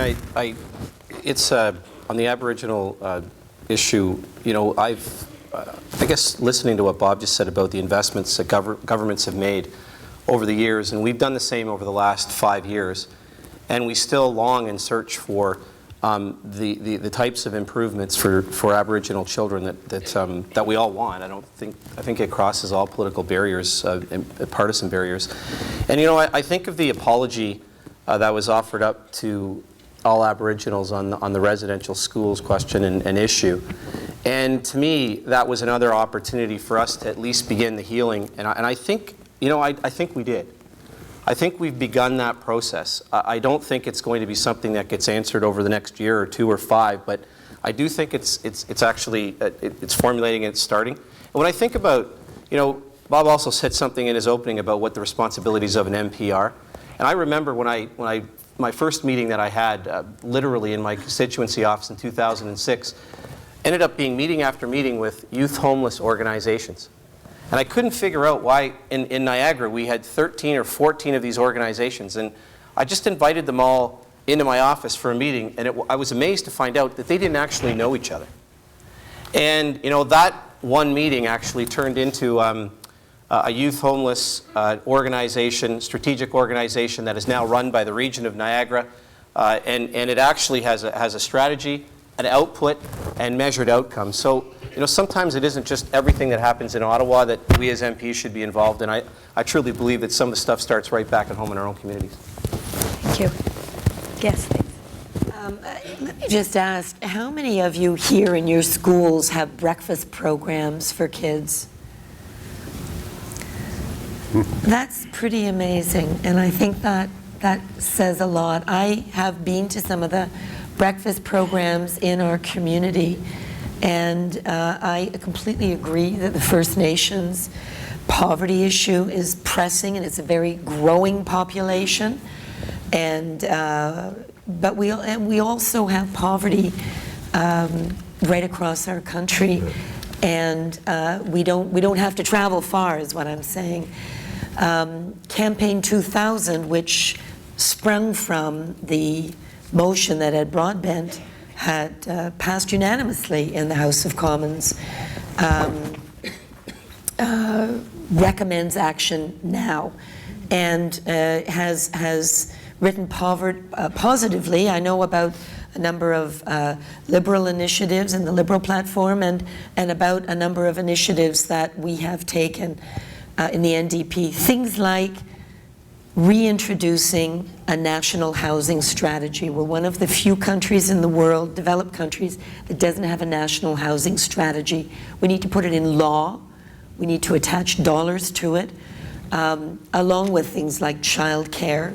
it's on the Aboriginal issue, I guess listening to what Bob just said about the investments that governments have made over the years, and we've done the same over the last 5 years, and we still long and search for the types of improvements for Aboriginal children that we all want. I think it crosses all political barriers, and partisan barriers. And I think of the apology that was offered up to all Aboriginals on the residential schools question and issue. And to me, that was another opportunity for us to at least begin the healing. And I think, I think we did. I think we've begun that process. I don't think it's going to be something that gets answered over the next year or 2 or 5, but I do think it's actually, it's formulating and it's starting. And when I think about, Bob also said something in his opening about what the responsibilities of an MP are. And I remember my first meeting that I had, literally in my constituency office in 2006, ended up being meeting after meeting with youth homeless organizations. And I couldn't figure out why in Niagara we had 13 or 14 of these organizations. And I just invited them all into my office for a meeting, and I was amazed to find out that they didn't actually know each other. And that one meeting actually turned into a youth homeless organization, strategic organization that is now run by the region of Niagara, and it actually has a strategy, an output, and measured outcomes. So sometimes it isn't just everything that happens in Ottawa that we as MPs should be involved in. I truly believe that some of the stuff starts right back at home in our own communities. Thank you. Yes, please. Let me just ask, how many of you here in your schools have breakfast programs for kids? That's pretty amazing, and I think that says a lot. I have been to some of the breakfast programs in our community, and I completely agree that the First Nations poverty issue is pressing, and it's a very growing population. And but we also have poverty right across our country, and we don't have to travel far, is what I'm saying. Campaign 2000, which sprung from the motion that Ed Broadbent had passed unanimously in the House of Commons, recommends action now, and has written positively. I know about a number of Liberal initiatives in the Liberal platform, and about a number of initiatives that we have taken in the NDP. Things like reintroducing a national housing strategy. We're one of the few countries in the world, developed countries, that doesn't have a national housing strategy. We need to put it in law. We need to attach dollars to it, along with things like childcare.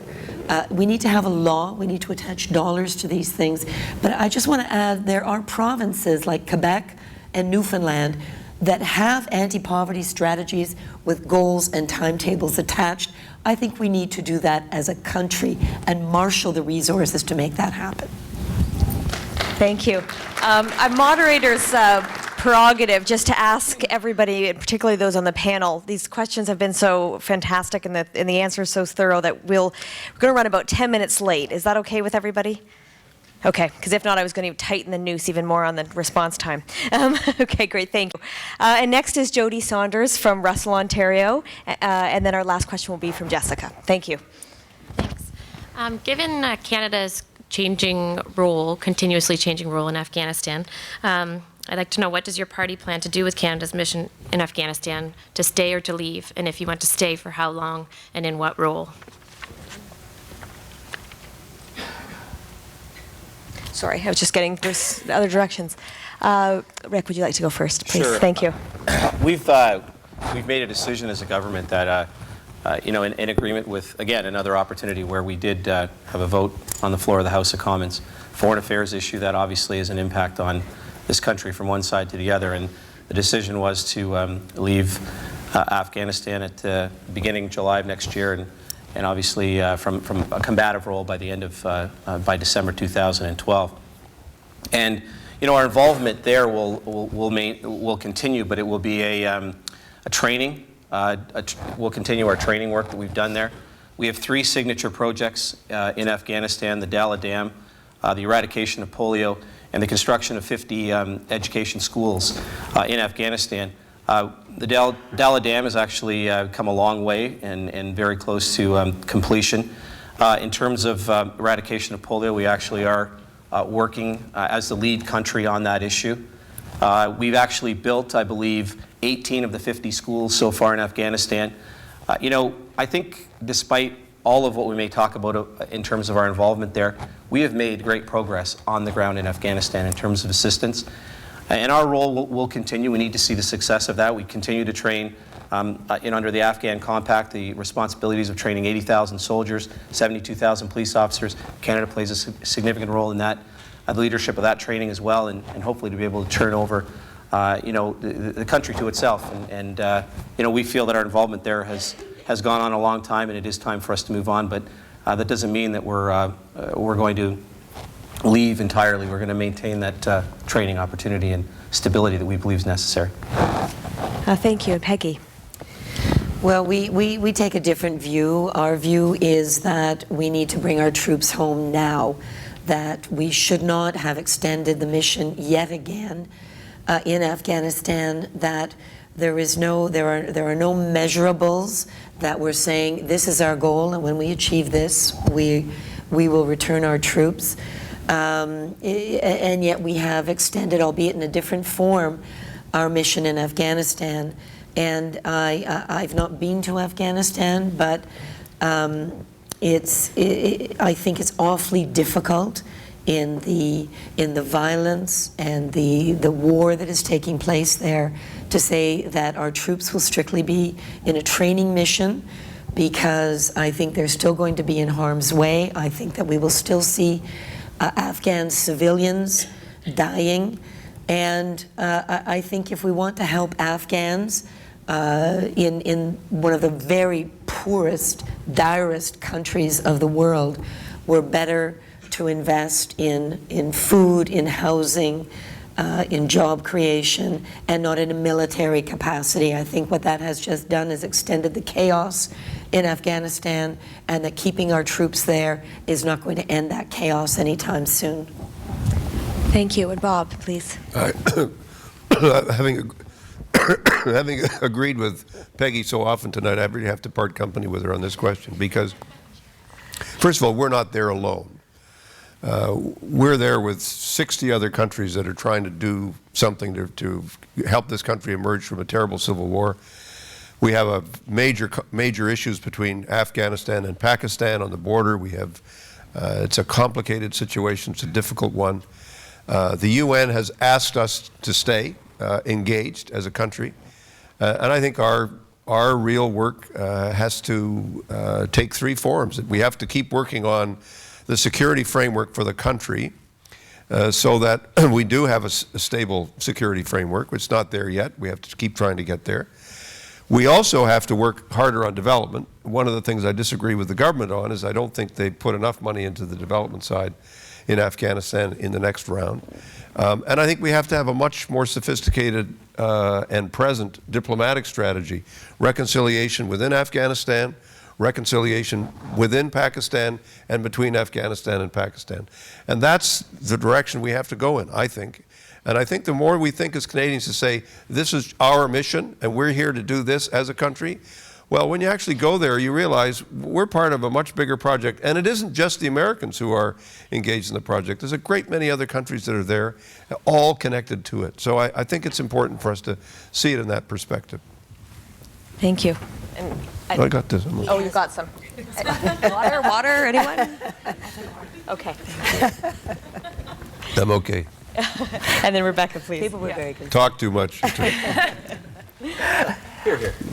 We need to have a law. We need to attach dollars to these things. But I just want to add, there are provinces like Quebec and Newfoundland that have anti-poverty strategies with goals and timetables attached. I think we need to do that as a country and marshal the resources to make that happen. Thank you. A moderator's prerogative just to ask everybody, and particularly those on the panel, these questions have been so fantastic and the answers so thorough that we're going to run about 10 minutes late. Is that okay with everybody? Okay, because if not, I was going to tighten the noose even more on the response time. Okay, great, thank you. And next is Jody Saunders from Russell, Ontario, and then our last question will be from Jessica. Thank you. Thanks. Given Canada's continuously changing role in Afghanistan, I'd like to know, what does your party plan to do with Canada's mission in Afghanistan, to stay or to leave, and if you want to stay, for how long and in what role? Sorry, I was just getting those other directions. Rick, would you like to go first, please? Sure. Thank you. We've made a decision as a government that, in agreement with, again, another opportunity where we did have a vote on the floor of the House of Commons, foreign affairs issue that obviously has an impact on this country from one side to the other, and the decision was to leave Afghanistan at the beginning of July of next year, and obviously from a combative role by the end of by December 2012. And our involvement there will continue, but it will be a training. We'll continue our training work that we've done there. We have 3 signature projects in Afghanistan: the Dalla Dam, the eradication of polio, and the construction of 50 education schools in Afghanistan. The Dalla Dam has actually come a long way and very close to completion. In terms of eradication of polio, we actually are working as the lead country on that issue. We've actually built, I believe, 18 of the 50 schools so far in Afghanistan. I think despite all of what we may talk about in terms of our involvement there, we have made great progress on the ground in Afghanistan in terms of assistance. And our role will continue. We need to see the success of that. We continue to train under the Afghan Compact, the responsibilities of training 80,000 soldiers, 72,000 police officers. Canada plays a significant role in that, the leadership of that training as well, and hopefully to be able to turn over the country to itself. And we feel that our involvement there has gone on a long time, and it is time for us to move on. But that doesn't mean that we're going to leave entirely. We're going to maintain that training opportunity and stability that we believe is necessary. Thank you. Peggy. Well, we take a different view. Our view is that we need to bring our troops home now, that we should not have extended the mission yet again in Afghanistan, that there are no measurables that we're saying this is our goal, and when we achieve this, we will return our troops. And yet we have extended, albeit in a different form, our mission in Afghanistan. And I've not been to Afghanistan, but I think it's awfully difficult. in the violence and the war that is taking place there, to say that our troops will strictly be in a training mission, because I think they're still going to be in harm's way. I think that we will still see Afghan civilians dying, and I think if we want to help Afghans in one of the very poorest, direst countries of the world, we're better to invest in food, in housing, in job creation, and not in a military capacity. I think what that has just done is extended the chaos in Afghanistan, and that keeping our troops there is not going to end that chaos anytime soon. Thank you. And Bob, please. Having agreed with Peggy so often tonight, I really have to part company with her on this question, because, first of all, we're not there alone. We're there with 60 other countries that are trying to do something to help this country emerge from a terrible civil war. We have a major issues between Afghanistan and Pakistan on the border. We have, it's a complicated situation. It's a difficult one. The UN has asked us to stay engaged as a country, and I think our real work has to take three forms. We have to keep working on the security framework for the country, so that we do have a stable security framework. It's not there yet. We have to keep trying to get there. We also have to work harder on development. One of the things I disagree with the government on is I don't think they put enough money into the development side in Afghanistan in the next round. And I think we have to have a much more sophisticated and present diplomatic strategy. Reconciliation within Afghanistan, reconciliation within Pakistan, and between Afghanistan and Pakistan. And that's the direction we have to go in, I think. And I think the more we think as Canadians to say, this is our mission and we're here to do this as a country, well, when you actually go there, you realize we're part of a much bigger project. And it isn't just the Americans who are engaged in the project. There's a great many other countries that are there, all connected to it. So I think it's important for us to see it in that perspective. Thank you. And I got this. Oh, you got some. Water, anyone? Okay. I'm okay. And then Rebecca, please. People were very good. Talk too much.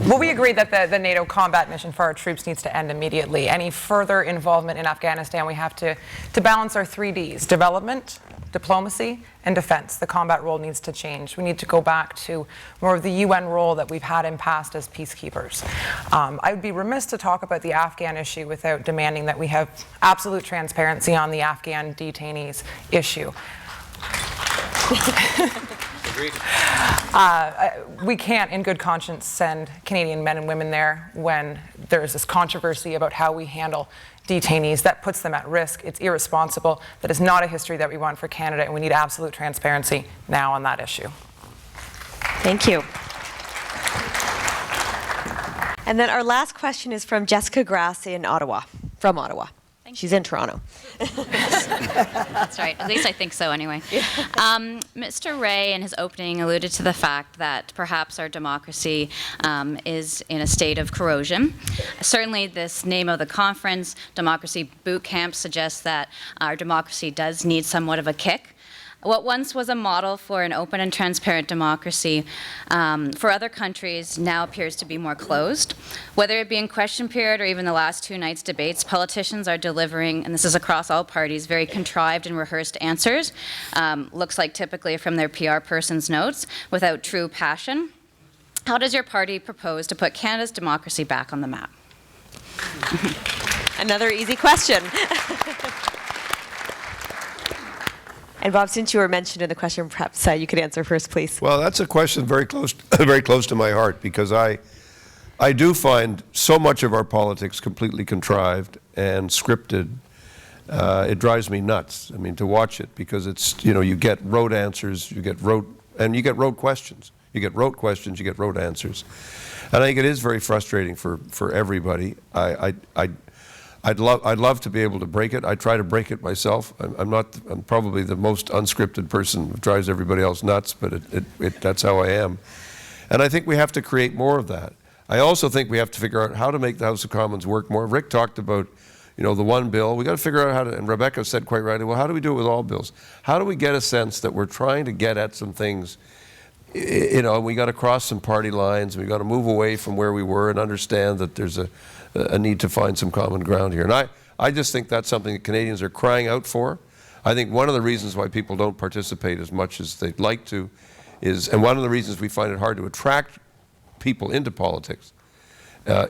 Well, we agree that the NATO combat mission for our troops needs to end immediately. Any further involvement in Afghanistan, we have to balance our 3 Ds: development, diplomacy, and defense. The combat role needs to change. We need to go back to more of the UN role that we've had in past as peacekeepers. I would be remiss to talk about the Afghan issue without demanding that we have absolute transparency on the Afghan detainees issue. We can't, in good conscience, send Canadian men and women there when there's this controversy about how we handle detainees. That puts them at risk. It's irresponsible. That is not a history that we want for Canada, and we need absolute transparency now on that issue. Thank you. And then our last question is from Jessica Grass in Ottawa, from Ottawa. She's in Toronto. That's right. At least I think so anyway. Mr. Ray, in his opening, alluded to the fact that perhaps our democracy is in a state of corrosion. Certainly, this name of the conference, Democracy Boot Camp, suggests that our democracy does need somewhat of a kick. What once was a model for an open and transparent democracy for other countries now appears to be more closed. Whether it be in question period or even the last 2 nights' debates, politicians are delivering, and this is across all parties, very contrived and rehearsed answers, looks like typically from their PR person's notes, without true passion. How does your party propose to put Canada's democracy back on the map? Another easy question. And Bob, since you were mentioned in the question, perhaps you could answer first, please. Well, that's a question very close to my heart, because I do find so much of our politics completely contrived and scripted. It drives me nuts. I mean, to watch it, because it's, you get rote answers, you get rote questions. You get rote questions, you get rote answers. And I think it is very frustrating for everybody. I'd love to be able to break it. I try to break it myself. I'm probably the most unscripted person who drives everybody else nuts, but that's how I am. And I think we have to create more of that. I also think we have to figure out how to make the House of Commons work more. Rick talked about, the one bill. We got to figure out how to, and Rebecca said quite rightly, well, how do we do it with all bills? How do we get a sense that we're trying to get at some things, we got to cross some party lines, we got to move away from where we were and understand that there's a need to find some common ground here. And I just think that's something that Canadians are crying out for. I think one of the reasons why people don't participate as much as they'd like to is, and one of the reasons we find it hard to attract people into politics,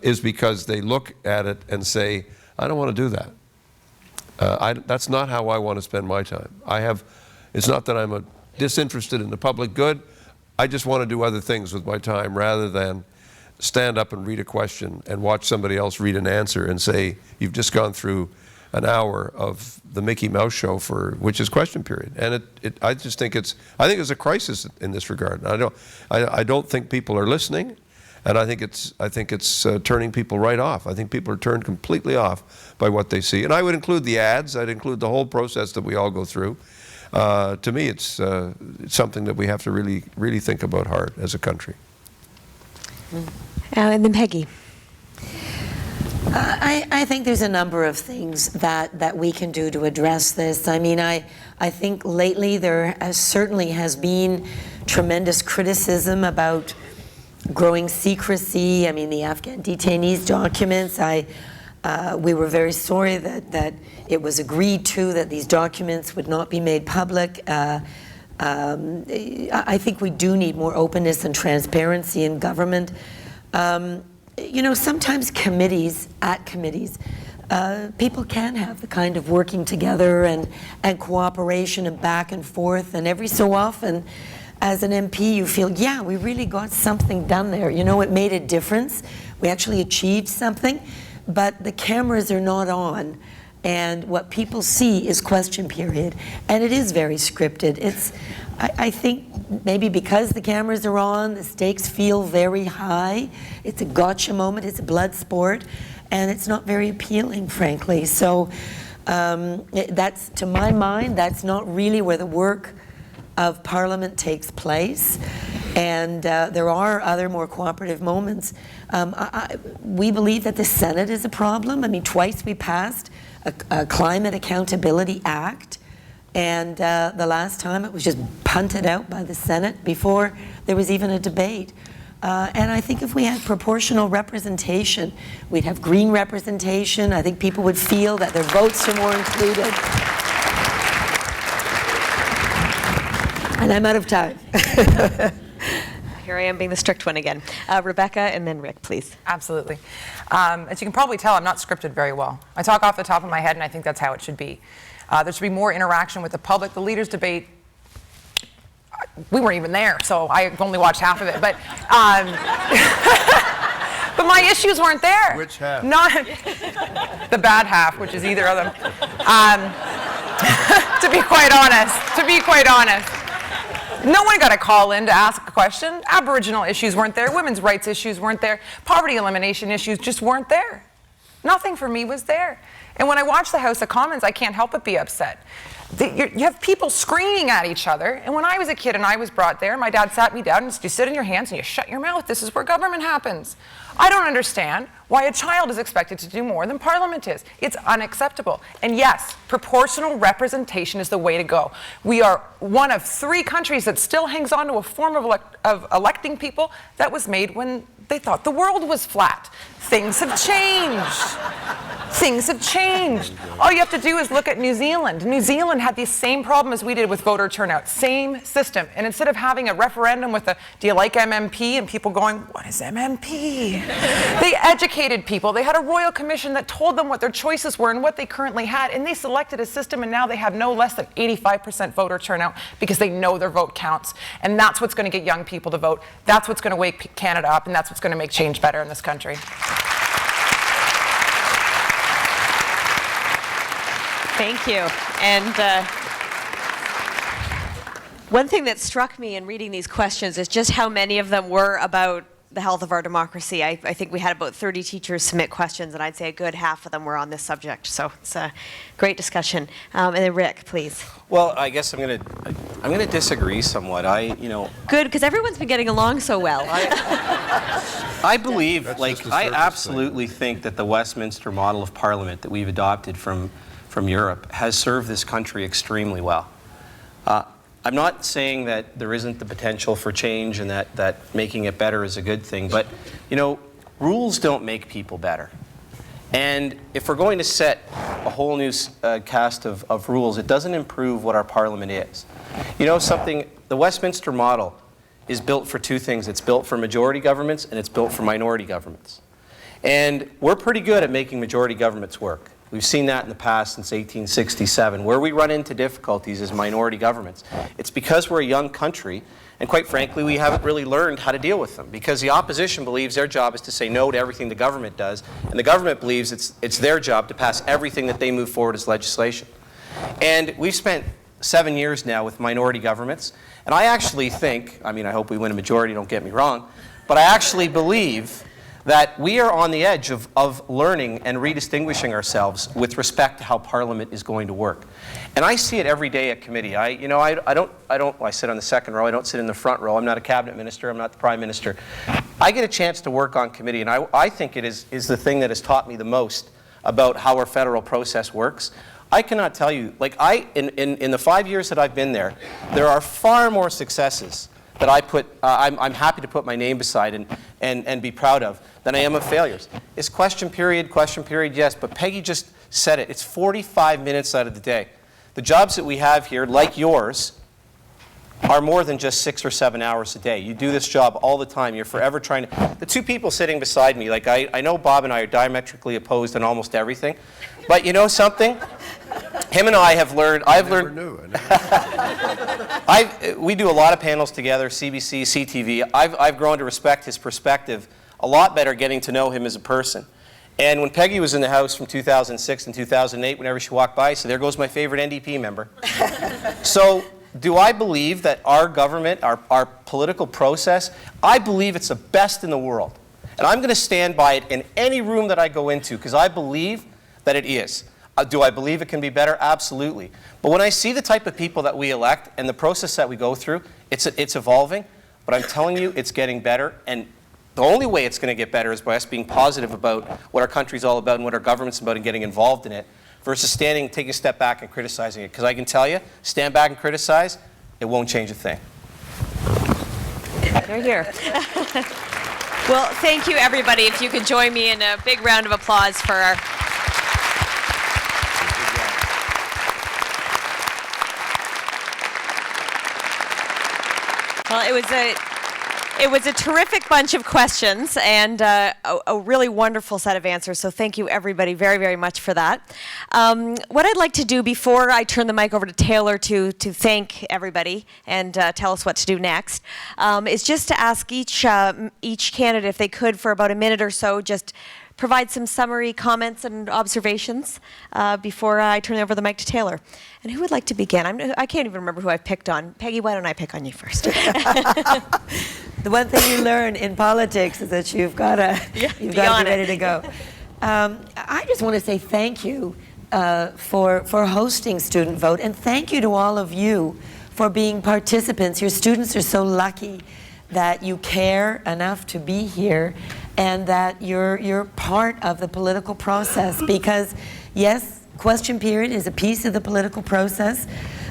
is because they look at it and say, I don't want to do that. That's not how I want to spend my time. It's not that I'm disinterested in the public good. I just want to do other things with my time rather than stand up and read a question and watch somebody else read an answer and say, you've just gone through an hour of the Mickey Mouse show which is question period. And I just think it's a crisis in this regard. I don't think people are listening, and I think it's turning people right off. I think people are turned completely off by what they see. And I would include the ads. I'd include the whole process that we all go through. To me, it's something that we have to really, really think about hard as a country. And then Peggy. I think there's a number of things that we can do to address this. I mean, I think lately there certainly has been tremendous criticism about growing secrecy. I mean, the Afghan detainees documents, we were very sorry that it was agreed to that these documents would not be made public. I think we do need more openness and transparency in government. Sometimes committees, people can have the kind of working together and cooperation and back and forth, and every so often, as an MP, you feel, yeah, we really got something done there. It made a difference. We actually achieved something, but the cameras are not on, and what people see is question period, and it is very scripted. I think maybe because the cameras are on, the stakes feel very high. It's a gotcha moment, it's a blood sport, and it's not very appealing, frankly. So that's, to my mind, that's not really where the work of Parliament takes place. And there are other more cooperative moments. We believe that the Senate is a problem. I mean, twice we passed a Climate Accountability Act, and the last time it was just punted out by the Senate before there was even a debate. And I think if we had proportional representation, we'd have green representation. I think people would feel that their votes are more included. And I'm out of time. Here I am being the strict one again. Rebecca and then Rick, please. Absolutely. As you can probably tell, I'm not scripted very well. I talk off the top of my head, and I think that's how it should be. There should be more interaction with the public. The leaders' debate, we weren't even there, so I only watched half of it. But but my issues weren't there. Which half? Not the bad half, which is either of them. To be quite honest. No one got a call in to ask a question. Aboriginal issues weren't there. Women's rights issues weren't there. Poverty elimination issues just weren't there. Nothing for me was there. And when I watch the House of Commons, I can't help but be upset. You have people screaming at each other. And when I was a kid and I was brought there, my dad sat me down and said, you sit in your hands and you shut your mouth. This is where government happens. I don't understand why a child is expected to do more than Parliament is. It's unacceptable. And yes, proportional representation is the way to go. We are one of 3 countries that still hangs on to a form of electing people that was made when they thought the world was flat. Things have changed. Things have changed. All you have to do is look at New Zealand. New Zealand had the same problem as we did with voter turnout. Same system. And instead of having a referendum with do you like MMP? And people going, what is MMP? They educated people. They had a royal commission that told them what their choices were and what they currently had. And they selected a system, and now they have no less than 85% voter turnout because they know their vote counts. And that's what's going to get young people to vote. That's what's going to wake Canada up, and that's what's going to make change better in this country. Thank you. And one thing that struck me in reading these questions is just how many of them were about the health of our democracy. I think we had about 30 teachers submit questions, and I'd say a good half of them were on this subject. So it's a great discussion. And then Rick, please. Well, I guess I'm gonna disagree somewhat. Good, because everyone's been getting along so well. I believe, I surface absolutely think that the Westminster model of parliament that we've adopted from Europe has served this country extremely well. I'm not saying that there isn't the potential for change and that making it better is a good thing, but rules don't make people better. And if we're going to set a whole new cast of rules, it doesn't improve what our parliament is. The Westminster model is built for two things. It's built for majority governments and it's built for minority governments. And we're pretty good at making majority governments work. We've seen that in the past since 1867. Where we run into difficulties is minority governments. It's because we're a young country, and quite frankly, we haven't really learned how to deal with them, because the opposition believes their job is to say no to everything the government does, and the government believes it's their job to pass everything that they move forward as legislation. And we've spent 7 years now with minority governments, and I actually think, I hope we win a majority, don't get me wrong, but I actually believe that we are on the edge of learning and redistinguishing ourselves with respect to how Parliament is going to work. And I see it every day at committee. I sit on the second row, I don't sit in the front row, I'm not a cabinet minister, I'm not the prime minister. I get a chance to work on committee, and I think it is the thing that has taught me the most about how our federal process works. I cannot tell you, in the 5 years that I've been there are far more successes that I'm happy to put my name beside and be proud of than I am of failures. Is question period, yes, but Peggy just said it. It's 45 minutes out of the day. The jobs that we have here, like yours, are more than just 6 or 7 hours a day. You do this job all the time. You're forever trying to... The two people sitting beside me, I know Bob and I are diametrically opposed on almost everything, but you know something? Him and I have learned... I never knew. We do a lot of panels together, CBC, CTV. I've grown to respect his perspective a lot better getting to know him as a person. And when Peggy was in the House from 2006 and 2008, whenever she walked by, so there goes my favorite NDP member. So do I believe that our government, our political process, I believe it's the best in the world. And I'm going to stand by it in any room that I go into, because I believe that it is. Do I believe it can be better? Absolutely. But when I see the type of people that we elect and the process that we go through, it's evolving. But I'm telling you, it's getting better. And the only way it's going to get better is by us being positive about what our country's all about and what our government's about and getting involved in it, versus taking a step back and criticizing it. Because I can tell you, stand back and criticize, it won't change a thing. They're here. Well, thank you, everybody. If you could join me in a big round of applause for our... Well, it was a terrific bunch of questions and a really wonderful set of answers. So thank you, everybody, very, very much for that. What I'd like to do before I turn the mic over to Taylor to thank everybody and tell us what to do next is just to ask each candidate, if they could, for about a minute or so, just provide some summary comments and observations before I turn over the mic to Taylor. And who would like to begin? I can't even remember who I've picked on. Peggy, why don't I pick on you first? The one thing you learn in politics is that you've got to be ready to go. I just want to say thank you for hosting Student Vote, and thank you to all of you for being participants. Your students are so lucky that you care enough to be here and that you're part of the political process, because yes, question period is a piece of the political process,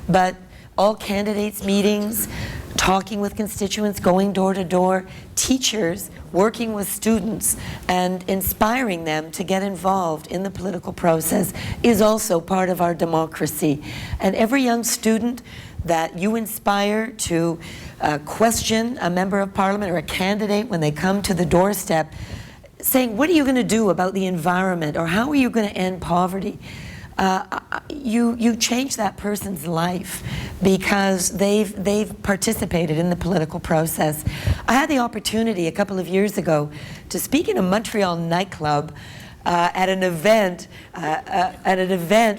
but all candidates meetings, talking with constituents, going door to door, teachers working with students and inspiring them to get involved in the political process is also part of our democracy. And every young student that you inspire to question a member of parliament or a candidate when they come to the doorstep, saying, what are you going to do about the environment, or how are you going to end poverty? You change that person's life because they've participated in the political process. I had the opportunity a couple of years ago to speak in a Montreal nightclub at an event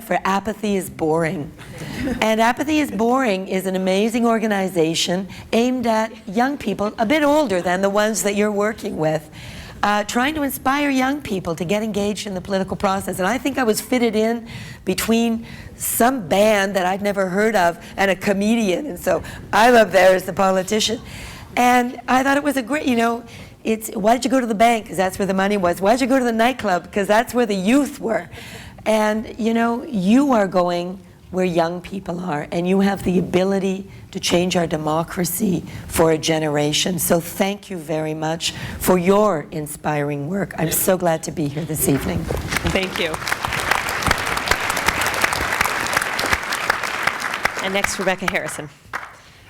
for Apathy is Boring. And Apathy is Boring is an amazing organization aimed at young people, a bit older than the ones that you're working with, trying to inspire young people to get engaged in the political process. And I think I was fitted in between some band that I'd never heard of and a comedian, and so I'm up there as the politician. And I thought it was a great, why did you go to the bank? Because that's where the money was. Why did you go to the nightclub? Because that's where the youth were. And you are going where young people are, and you have the ability to change our democracy for a generation. So thank you very much for your inspiring work. I'm so glad to be here this evening. Thank you. And next, Rebecca Harrison.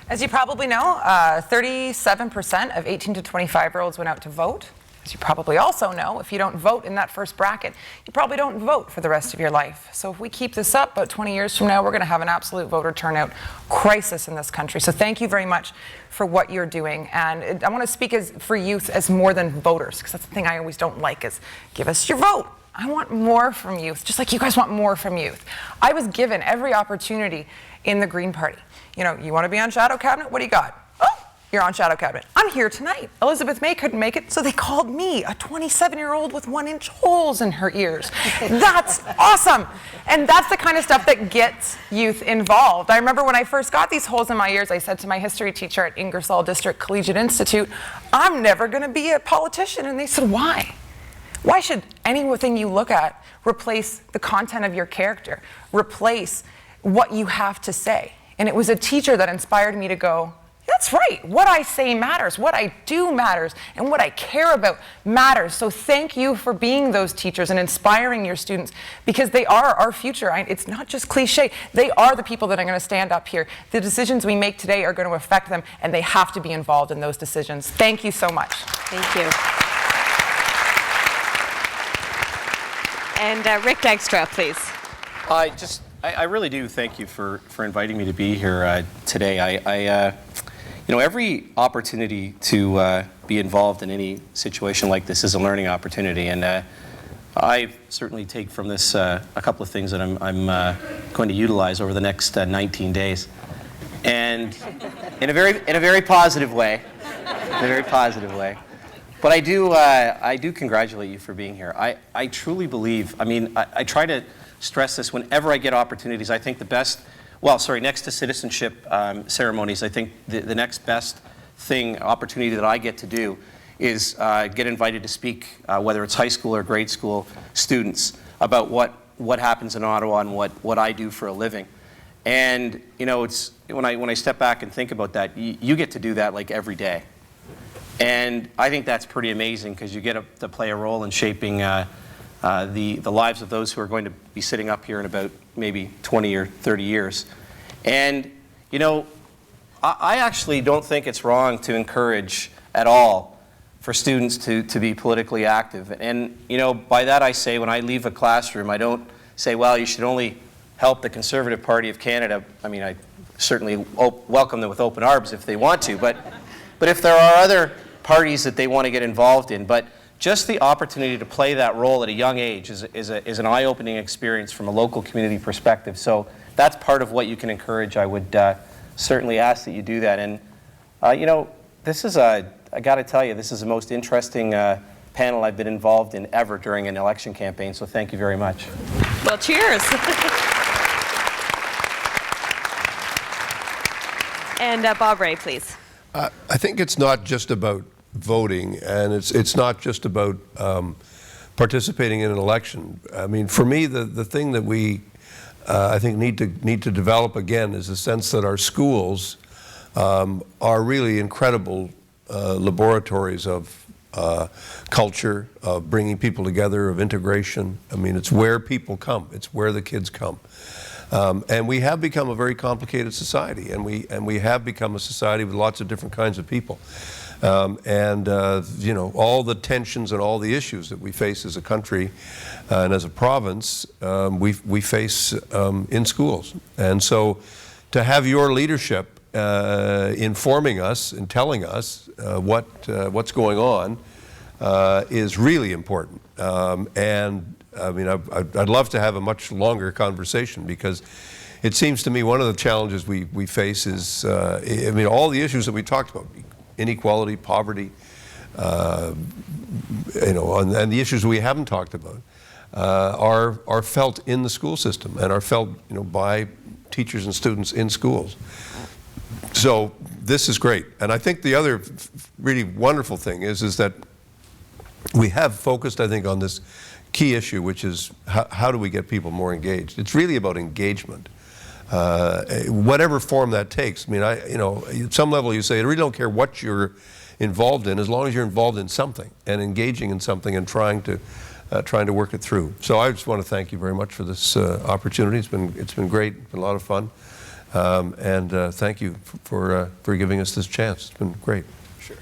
As you probably know, 37% of 18 to 25-year-olds went out to vote. As you probably also know, if you don't vote in that first bracket, you probably don't vote for the rest of your life. So if we keep this up, about 20 years from now, we're going to have an absolute voter turnout crisis in this country. So thank you very much for what you're doing. And I want to speak for youth as more than voters, because that's the thing I always don't like is give us your vote. I want more from youth, just like you guys want more from youth. I was given every opportunity in the Green Party. You want to be on shadow cabinet? What do you got? Oh, you're on shadow cabinet. I'm here tonight. Elizabeth May couldn't make it, so they called me, a 27-year-old with 1-inch holes in her ears. That's awesome. And that's the kind of stuff that gets youth involved. I remember when I first got these holes in my ears, I said to my history teacher at Ingersoll District Collegiate Institute, I'm never going to be a politician. And they said, why? Why should anything you look at replace the content of your character, replace what you have to say? And it was a teacher that inspired me to go, that's right, what I say matters, what I do matters, and what I care about matters. So thank you for being those teachers and inspiring your students, because they are our future. It's not just cliche. They are the people that are going to stand up here. The decisions we make today are going to affect them, and they have to be involved in those decisions. Thank you so much. Thank you. And Rick Dykstra, please. I really do thank you for inviting me to be here today. Every opportunity to be involved in any situation like this is a learning opportunity, and I certainly take from this a couple of things that I'm going to utilize over the next 19 days, and in a very positive way, But I do congratulate you for being here. I truly believe. I try to stress this whenever I get opportunities. I think next to citizenship ceremonies, I think the next best opportunity that I get to do is get invited to speak, whether it's high school or grade school students, about what happens in Ottawa and what I do for a living. And it's when I step back and think about that, you get to do that like every day. And I think that's pretty amazing, because you get to play a role in shaping the lives of those who are going to be sitting up here in about maybe 20 or 30 years. And, I actually don't think it's wrong to encourage at all for students to be politically active. And, by that I say, when I leave a classroom, I don't say, well, you should only help the Conservative Party of Canada. I certainly welcome them with open arms if they want to, but if there are other parties that they want to get involved in, but just the opportunity to play that role at a young age is an eye-opening experience from a local community perspective. So that's part of what you can encourage. I would certainly ask that you do that. And this is I got to tell you, this is the most interesting panel I've been involved in ever during an election campaign. So thank you very much. Well, cheers. And Bob Ray, please. I think it's not just about voting, and it's not just about participating in an election. For me, the thing that we I think need to develop again is the sense that our schools are really incredible laboratories of culture, of bringing people together, of integration. It's where people come. It's where the kids come. And we have become a very complicated society, and we have become a society with lots of different kinds of people. All the tensions and all the issues that we face as a country and as a province, we face in schools. And so to have your leadership informing us and telling us what's going on is really important. And I mean, I'd love to have a much longer conversation, because it seems to me one of the challenges we face is, I mean, all the issues that we talked about, inequality, poverty, you know, and the issues we haven't talked about, are felt in the school system and are felt, you know, by teachers and students in schools. So this is great. And I think the other really wonderful thing is that we have focused, I think, on this key issue, which is how do we get people more engaged? It's really about engagement, whatever form that takes. I mean, you know, at some level you say, I really don't care what you're involved in, as long as you're involved in something and engaging in something and trying to work it through. So I just want to thank you very much for this opportunity. It's been great. It's been a lot of fun, and thank you for giving us this chance. It's been great. Sure.